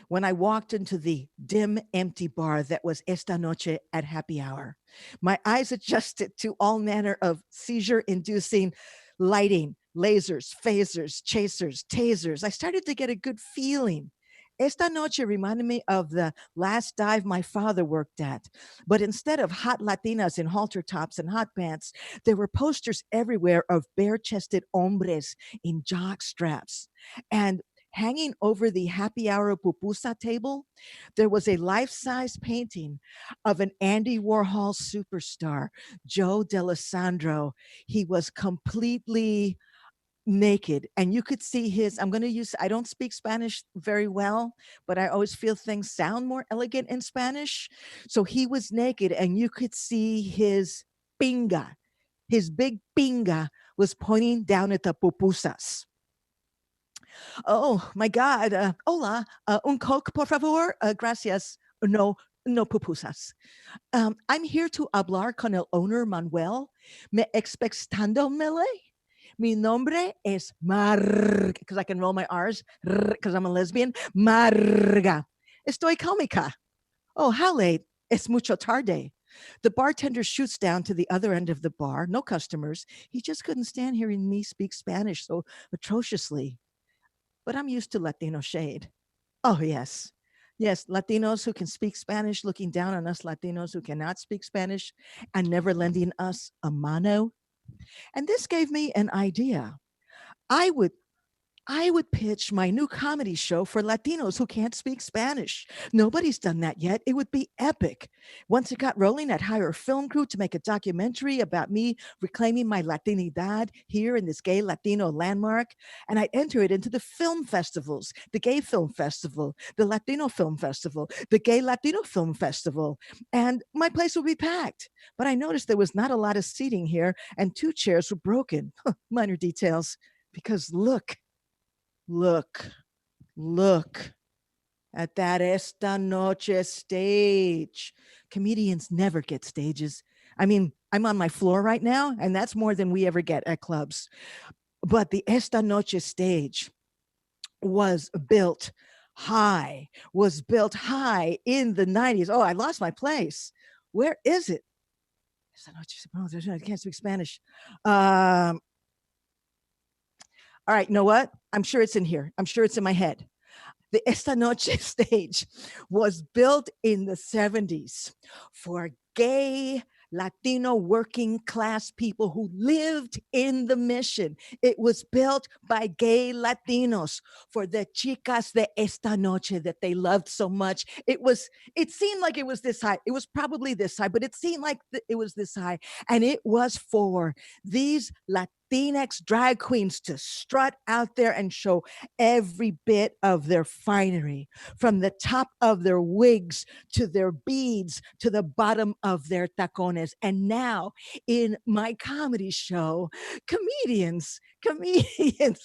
Speaker 10: when I walked into the dim, empty bar that was Esta Noche at happy hour. My eyes adjusted to all manner of seizure-inducing lighting, lasers, phasers, chasers, tasers. I started to get a good feeling. Esta Noche reminded me of the last dive my father worked at. But instead of hot Latinas in halter tops and hot pants, there were posters everywhere of bare-chested hombres in jock straps. And hanging over the happy hour pupusa table, there was a life-size painting of an Andy Warhol superstar, Joe D'Alessandro. He was completely naked, and you could see his, I don't speak Spanish very well, but I always feel things sound more elegant in Spanish. So he was naked, and you could see his pinga. His big pinga was pointing down at the pupusas. Oh my God. Hola, un coke, por favor. Gracias. No, no pupusas. I'm here to hablar con el owner, Manuel. Me expectándome. Mi nombre es Marga, because I can roll my R's, because I'm a lesbian. Marga. Estoy cómica. Oh, how late? Es mucho tarde. The bartender shoots down to the other end of the bar. No customers. He just couldn't stand hearing me speak Spanish so atrociously. But I'm used to Latino shade. Oh, yes. Yes, Latinos who can speak Spanish looking down on us Latinos who cannot speak Spanish and never lending us a mano. And this gave me an idea. I would pitch my new comedy show for Latinos who can't speak Spanish. Nobody's done that yet. It would be epic. Once it got rolling, I'd hire a film crew to make a documentary about me reclaiming my Latinidad here in this gay Latino landmark. And I'd enter it into the film festivals, the Gay Film Festival, the Latino Film Festival, the Gay Latino Film Festival. And my place would be packed. But I noticed there was not a lot of seating here and 2 chairs were broken. Minor details. Because look at that Esta Noche stage. Comedians never get stages. I mean, I'm on my floor right now, and that's more than we ever get at clubs. But the Esta Noche stage was built high in the 90s. Oh, I lost my place. Where is it? I can't speak Spanish. All right, you know what? I'm sure it's in here. I'm sure it's in my head. The Esta Noche stage was built in the 70s for gay Latino working class people who lived in the mission. It was built by gay Latinos for the chicas de Esta Noche that they loved so much. It seemed like it was this high. It was probably this high, but it seemed like it was this high. And it was for these Latinx drag queens to strut out there and show every bit of their finery, from the top of their wigs to their beads to the bottom of their tacones. And now in my comedy show, comedians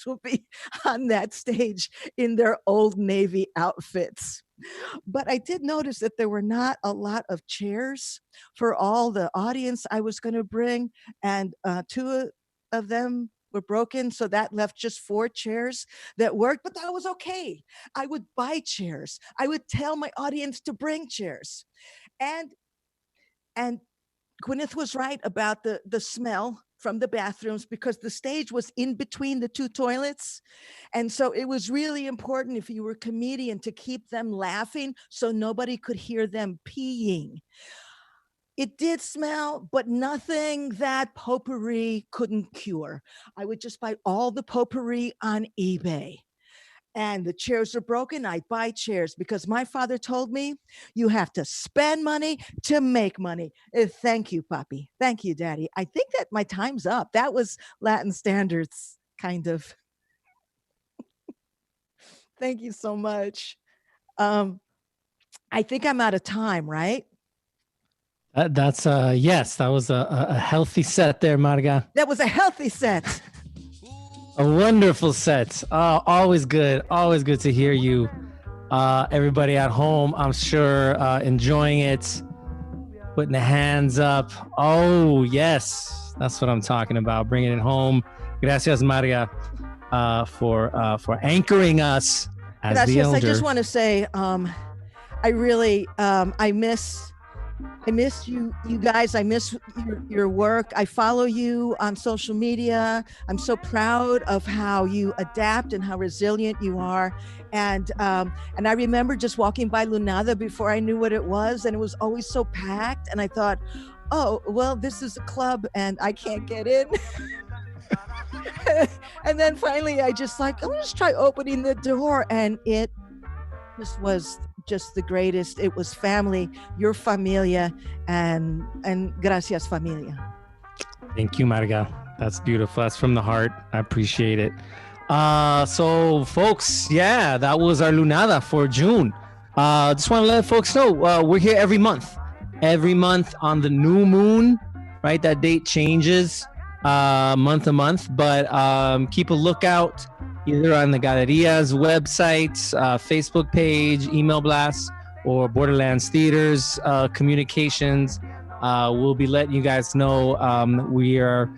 Speaker 10: will be on that stage in their Old Navy outfits. But I did notice that there were not a lot of chairs for all the audience I was going to bring, and two of them were broken, so that left just 4 chairs that worked, but that was okay. I would buy chairs. I would tell my audience to bring chairs. And Gwyneth was right about the smell from the bathrooms, because the stage was in between the 2 toilets. And so it was really important, if you were a comedian, to keep them laughing so nobody could hear them peeing. It did smell, but nothing that potpourri couldn't cure. I would just buy all the potpourri on eBay. And the chairs are broken, I buy chairs, because my father told me you have to spend money to make money. Thank you, Papi. Thank you, Daddy. I think that my time's up. That was Latin standards, kind of. Thank you so much. I think I'm out of time, right?
Speaker 5: That's yes, that was a healthy set there, Marga.
Speaker 10: That was a healthy set.
Speaker 5: A wonderful set. Always good to hear you. Everybody at home, I'm sure, enjoying it, putting the hands up. Oh yes, that's what I'm talking about. Bringing it home. Gracias, Maria, for anchoring us as
Speaker 10: Gracias.
Speaker 5: the elder.
Speaker 10: I just want to say, I really, I miss you guys. I miss your work. I follow you on social media. I'm so proud of how you adapt and how resilient you are. And I remember just walking by Lunada before I knew what it was, and it was always so packed. And I thought, oh, well, this is a club and I can't get in. And then finally I just like, I'm just try opening the door, and it just was just the greatest. It was family, your familia, and gracias familia.
Speaker 5: Thank you, Marga. That's beautiful. That's from the heart. I appreciate it. So folks, yeah, that was our Lunada for June. Just want to let folks know, we're here every month on the new moon, right? That date changes month to month, but keep a lookout either on the Galeria's website, Facebook page, email blasts, or Borderlands Theaters communications. We'll be letting you guys know. We are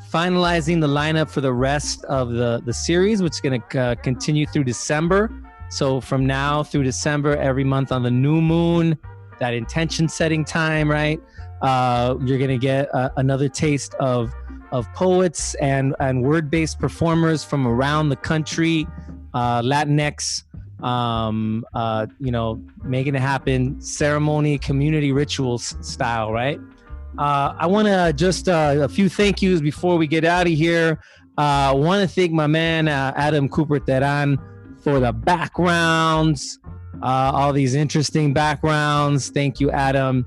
Speaker 5: finalizing the lineup for the rest of the series, which is going to continue through December. So from now through December, every month on the new moon, that intention setting time, right? You're going to get another taste of poets and word-based performers from around the country, Latinx, making it happen, ceremony, community rituals style, right? I want to just a few thank yous before we get out of here. I want to thank my man, Adam Cooper Teran, for the backgrounds, all these interesting backgrounds. Thank you, Adam.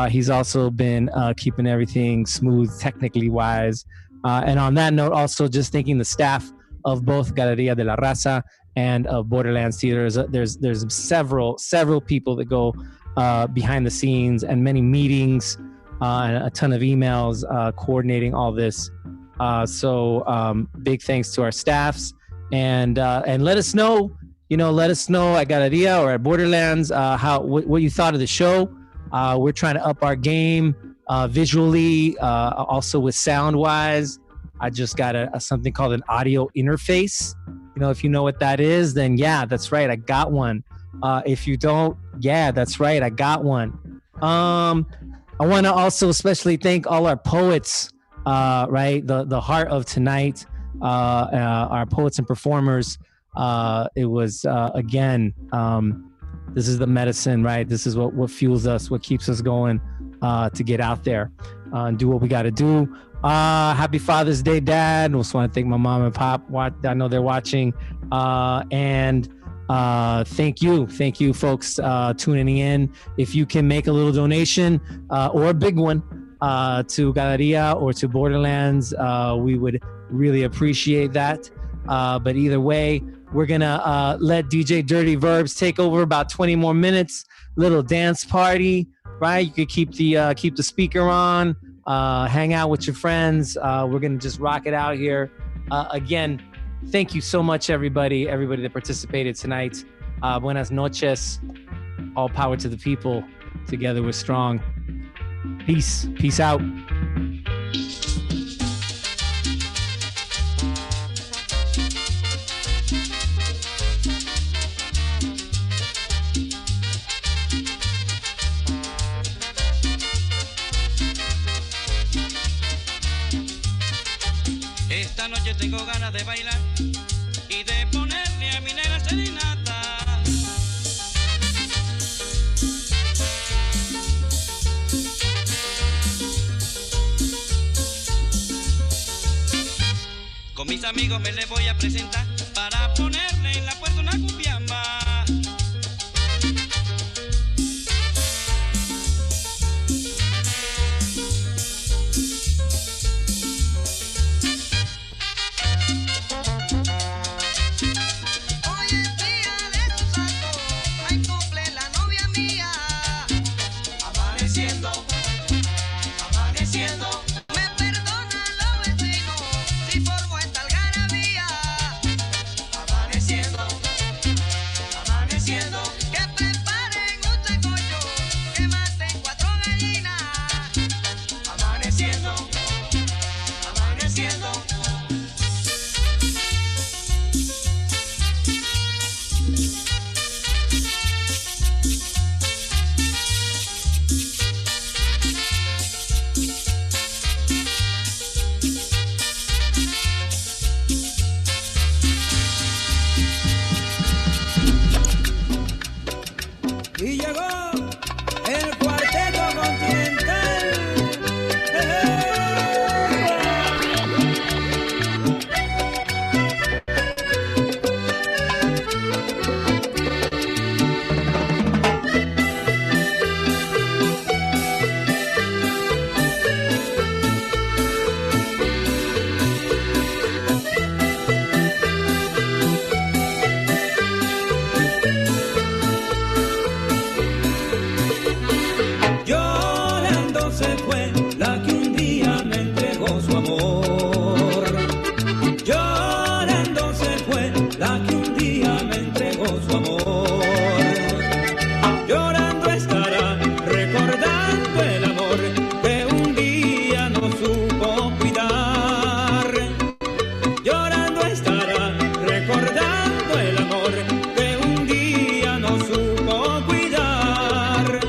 Speaker 5: He's also been keeping everything smooth technically wise. And on that note, also just thanking the staff of both Galeria de la Raza and of Borderlands Theaters. There's several people that go behind the scenes, and many meetings and a ton of emails coordinating all this. So big thanks to our staffs, and let us know, let us know at Galeria or at Borderlands what you thought of the show. We're trying to up our game visually, also with sound wise. I just got something called an audio interface. If you know what that is, then yeah, that's right, I got one. If you don't, yeah, that's right, I got one. I want to also especially thank all our poets, right? The heart of tonight, our poets and performers. It was, again, this is the medicine, right? This is what fuels us, what keeps us going to get out there and do what we got to do. Happy Father's Day, Dad. I just want to thank my mom and pop. I know they're watching. And thank you folks tuning in. If you can make a little donation or a big one to Galeria or to Borderlands, we would really appreciate that. But either way, we're gonna let DJ Dirty Verbs take over about 20 more minutes. Little dance party, right? You could keep the speaker on, hang out with your friends. We're gonna just rock it out here. Again, thank you so much, everybody that participated tonight. Buenas noches. All power to the people. Together we're strong. Peace out.
Speaker 1: Esta noche tengo ganas de bailar y de ponerle a mi nena serenata. Con mis amigos me le voy a presentar para ponerle en la puerta una cumbiamba.
Speaker 11: Y llegó el cuarteto continental. Llorando se fue la que un día me entregó su amor. Llorando se fue la que un día me entregó su amor. Llorando estará recordando el amor que un día no supo cuidar. Llorando estará recordando el amor que un día no supo cuidar.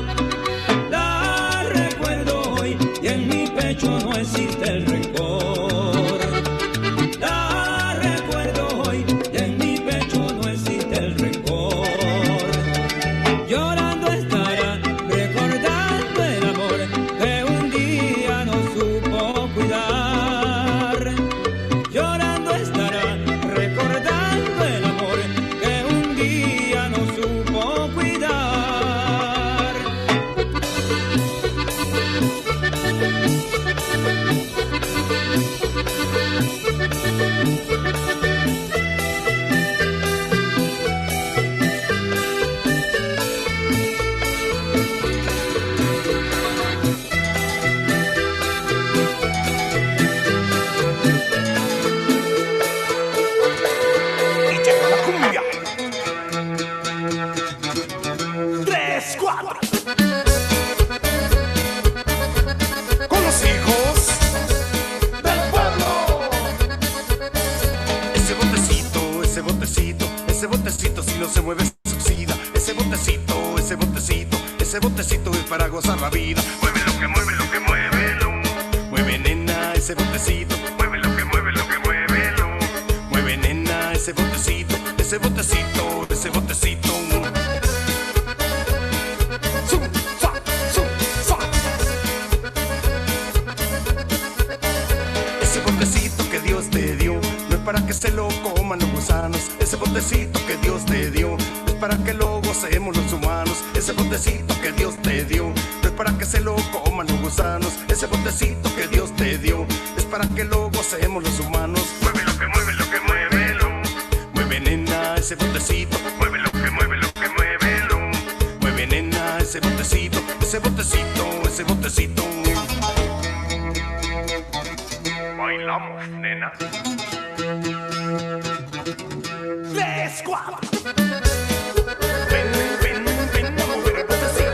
Speaker 11: La recuerdo hoy y en mi pecho no existe el rencor. La recuerdo hoy y en mi pecho no existe el rencor. Llorando estará recordando el amor que un día no supo cuidar. Llorando estará recordando el amor que un día no supo cuidar.
Speaker 1: Y llegó la cumbia. 3, 4. Con los hijos del pueblo. Ese botecito, ese botecito, ese botecito si no se mueve se oxida. Ese botecito, ese botecito, ese botecito es para gozar la vida. Mueve lo que muévelo. Mueve nena ese botecito, mueve lo que muévelo. Mueve nena ese botecito, ese botecito, ese botecito. Zum, fa, zum, fa. Ese botecito que Dios te dio no es para que se lo coman los gusanos. Ese botecito que Dios te dio es para que lo gocemos los humanos. Ese botecito que Dios te dio no es para que se lo coman los gusanos. Ese botecito que Dios te dio es para que lo gocemos los humanos. Mueve lo que muévelo. Mueve nena ese botecito, mueve lo que muévelo. Mueve nena ese botecito, ese botecito. Bailamos, nena. 3, 4. Ven a mover el botecito.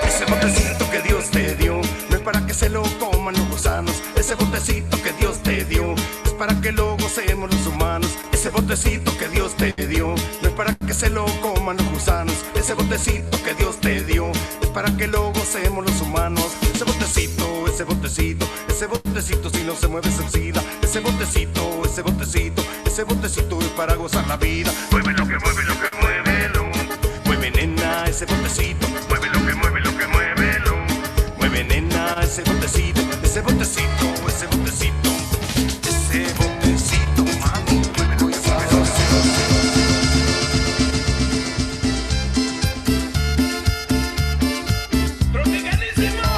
Speaker 1: Ese botecito que Dios te dio no es para que se lo coman los gusanos. Ese botecito que Dios te dio es para que lo gocemos los humanos. Ese botecito que Dios te dio no es para que se lo coman los gusanos. Ese botecito que Dios te dio es para que lo gocemos los humanos. Ese botecito si no se mueve se oxida. Ese botecito es para gozar la vida. Mueve lo que muévelo. Mueve nena ese botecito, mueve lo que muévelo. Mueve nena ese botecito, mami, muévelo y muévelo. Tropicalísimo.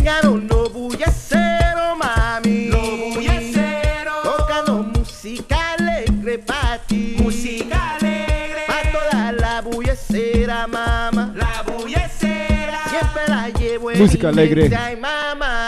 Speaker 1: Llegaron los bulleceros, mami. Los bulleceros. Tocando música alegre pa' ti. Música alegre. Pa' toda la bullecera, mamá. La bullecera. Siempre la llevo en
Speaker 4: Música
Speaker 1: mi
Speaker 4: alegre.
Speaker 1: mente, ay, mamá.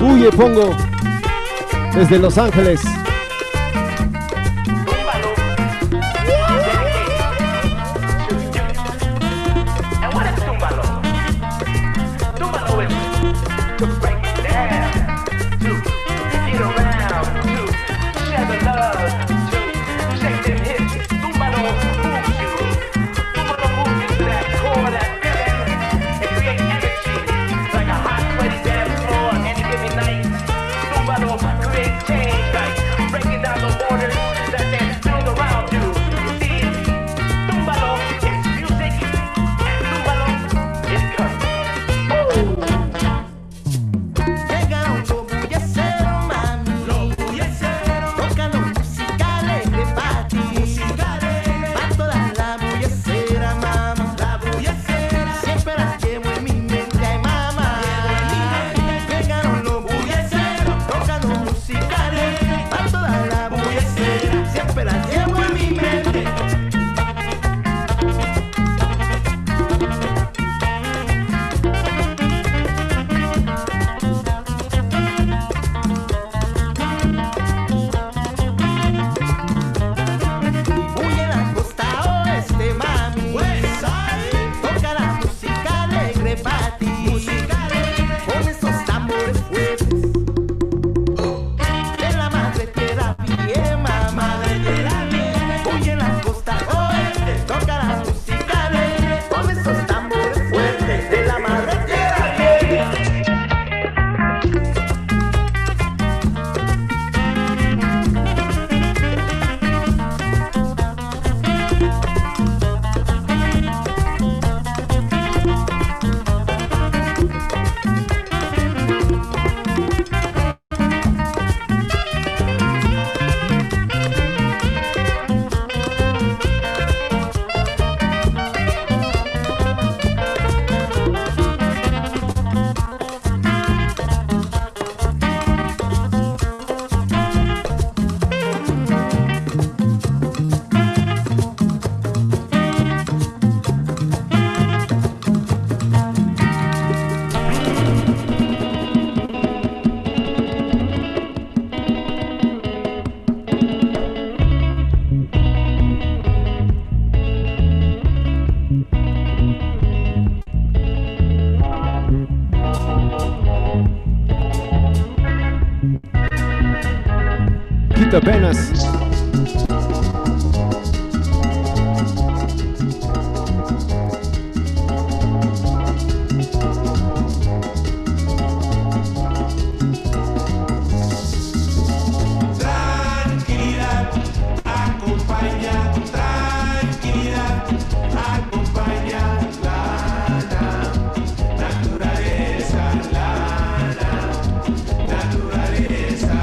Speaker 4: Bulle Pongo desde Los Ángeles.
Speaker 1: And what is Tumbalo? Tumbalo is to break it down, to get around, to share the love, to shake them hips. Tumbalo moves you. Tumbalo moves you to that core, that feeling, and create energy like a hot, sweaty dance floor on any given night. Tumbalo creates change, like breaking down the borders that they're spinning around you. You see, Tumbalo is music, and Tumbalo is color. Llegaron los bulleceros, mami. Los bulleceros. Tocando música alegre pa' ti. Música alegre. Pa' toda la bullecera, mamá. La bullecera. Siempre la llevo en mi mente, ay, mamá. Llegaron los bulleceros. Tocando música alegre. Pa' toda la bullecera. Siempre la llevo en mi mente. Huye la costa oeste, mami. Toca la música alegre pa' ti. Música alegre. Con esos tambores fuertes. De la madre tierra bien, mamá. Huye la costa oeste. Toca la música alegre. Con esos tambores fuertes. De la madre tierra bien.
Speaker 4: Quita penas.
Speaker 11: Tranquilidad, acompaña, tranquilidad, acompaña la naturaleza, la naturaleza.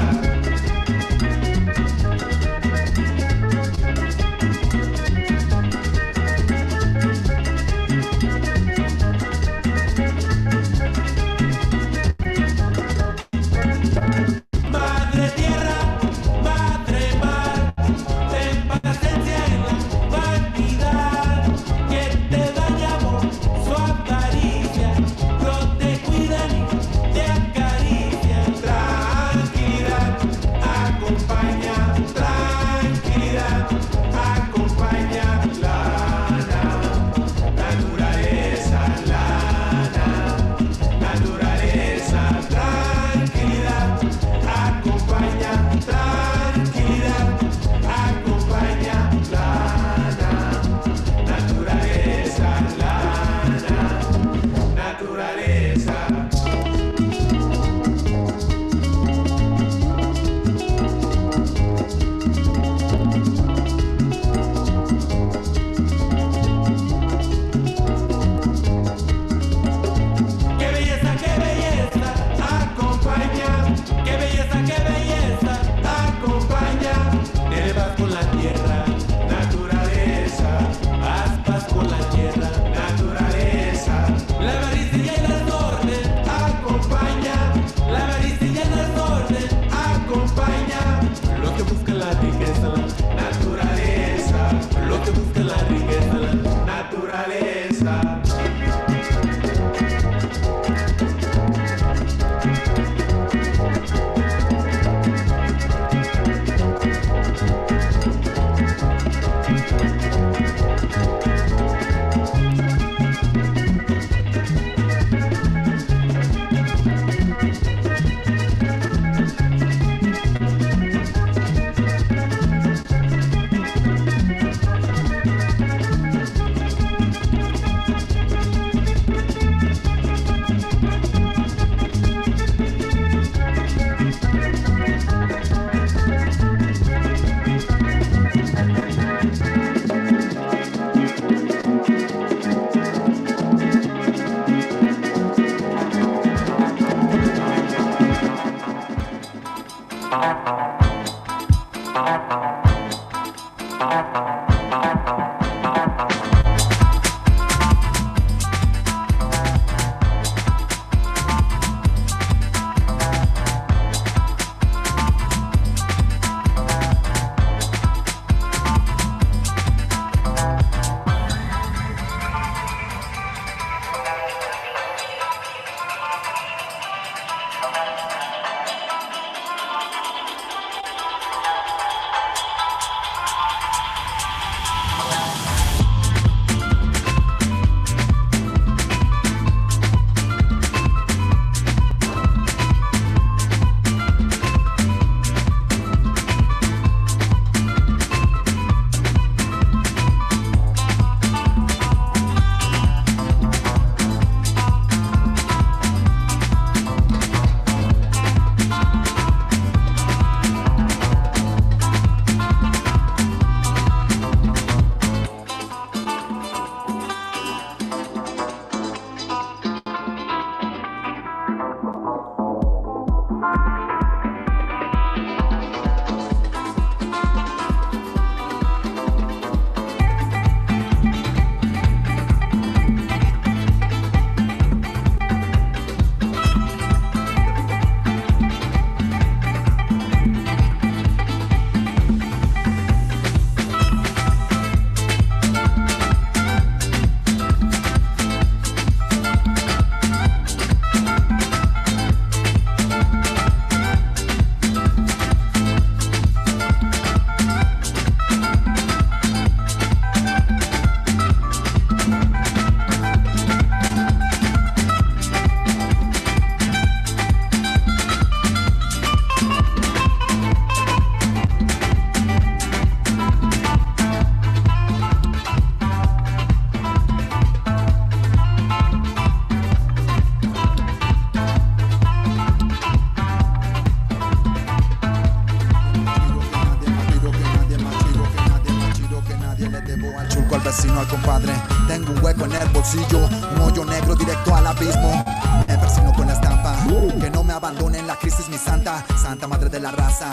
Speaker 12: compadre. Tengo un hueco en el bolsillo, un hoyo negro directo al abismo. Me persigno con la estampa, que no me abandone en la crisis, mi santa, santa madre de la raza.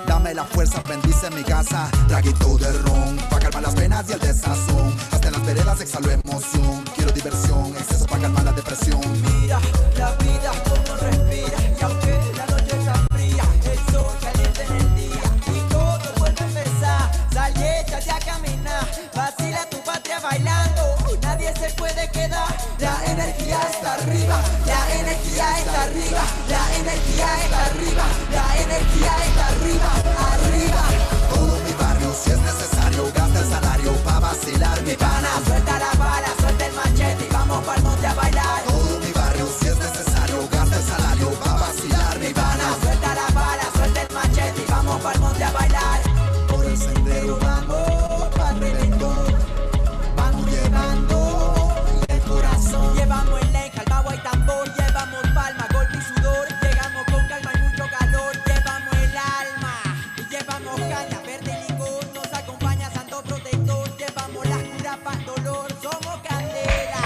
Speaker 12: Dame la fuerza, bendice mi casa. Traguito de ron, pa' calmar las penas y el desazón. Hasta en las veredas exhalo emoción. Quiero diversión, exceso pa' calmar la depresión. Mira la vida como respira, y aunque la noche está fría, el sol caliente en el día y todo vuelve a empezar. Sal y échate a caminar, vacila tu patria bailando. Nadie se puede quedar, la energía está arriba, la energía está arriba, la energía está arriba, la energía está arriba, arriba. Todo mi barrio, si es necesario, gasta el salario pa' vacilar, mi pana. Suelta la bala, suelta el machete y vamos pa'l monte a bailar. Todo mi barrio, si es necesario, gasta el salario pa' vacilar, mi pana. Suelta la bala, suelta el machete y vamos pa'l monte a bailar. Por el sendero vamos pa'l reventón, vamos llevando el corazón. Llevamos el lenca, el bajo y tambor, llevamos palma, golpe y sudor. Llegamos con calma y mucho calor, llevamos el alma y llevamos caña, verde y licor. Nos acompaña santo protector, llevamos la cura para el dolor, somos candela.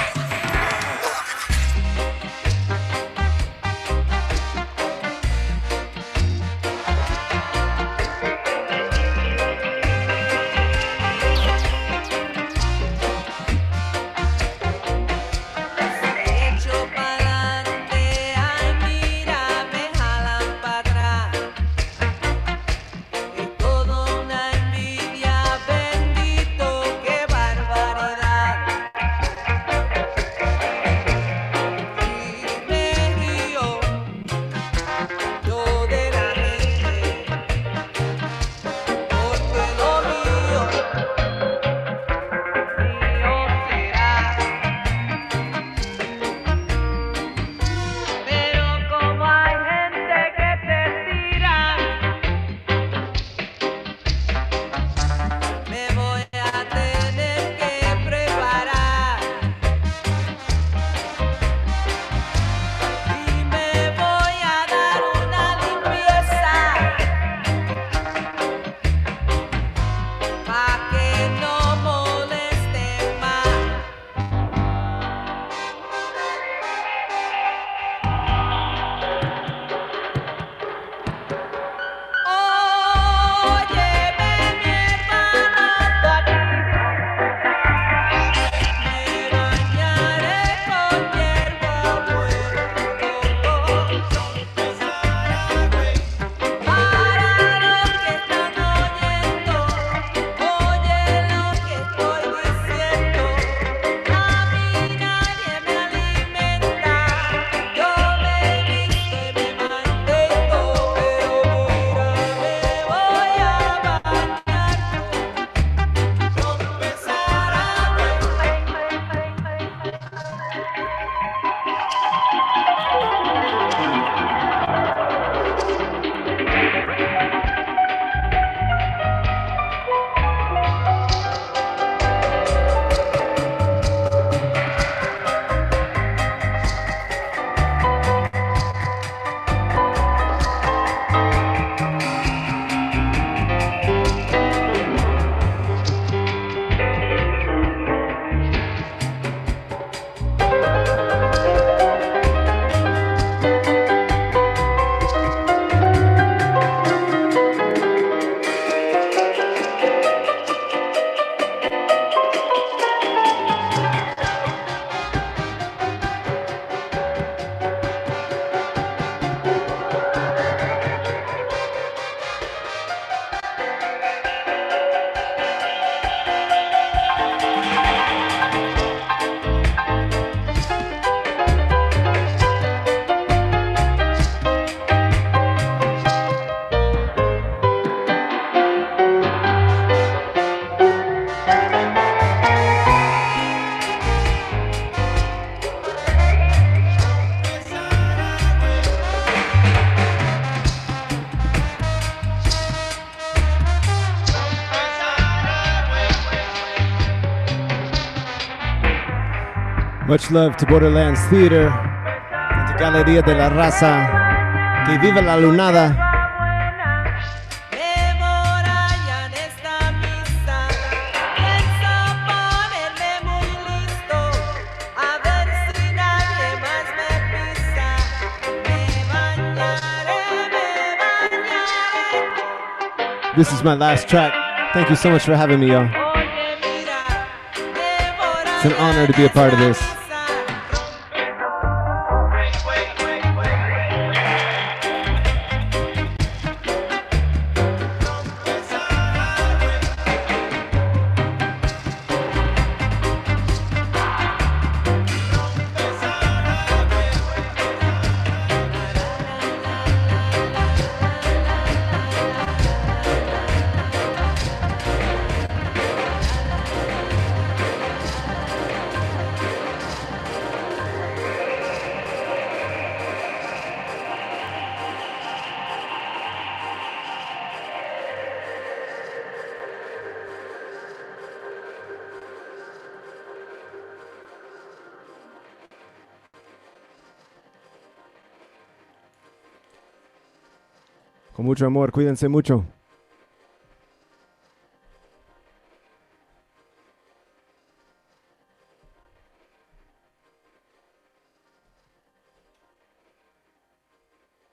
Speaker 13: Echo pa'lante, ay mira, me jalan para atrás. Es todo una envidia, bendito, qué barbaridad. Y me río yo de la gente, porque lo mío será. Pero como hay gente que te tira, me voy a tener que preparar y me voy a dar una limpieza pa' que no moleste más. Óyeme, mi hermano, me bañaré con hierba para los que están oyendo, oye lo que estoy diciendo. A mí nadie me alimenta, yo me visto y me mantengo, pero mira, me voy a bañar con pesar.
Speaker 4: Much love to Borderlands Theater, and to Galería de la Raza. Que viva la Lunada.
Speaker 13: Me voy a esta misa, pienso ponerme
Speaker 4: This is my last track. Thank you so much for having me, y'all. It's an honor to be a part of this. Con mucho amor, cuídense mucho.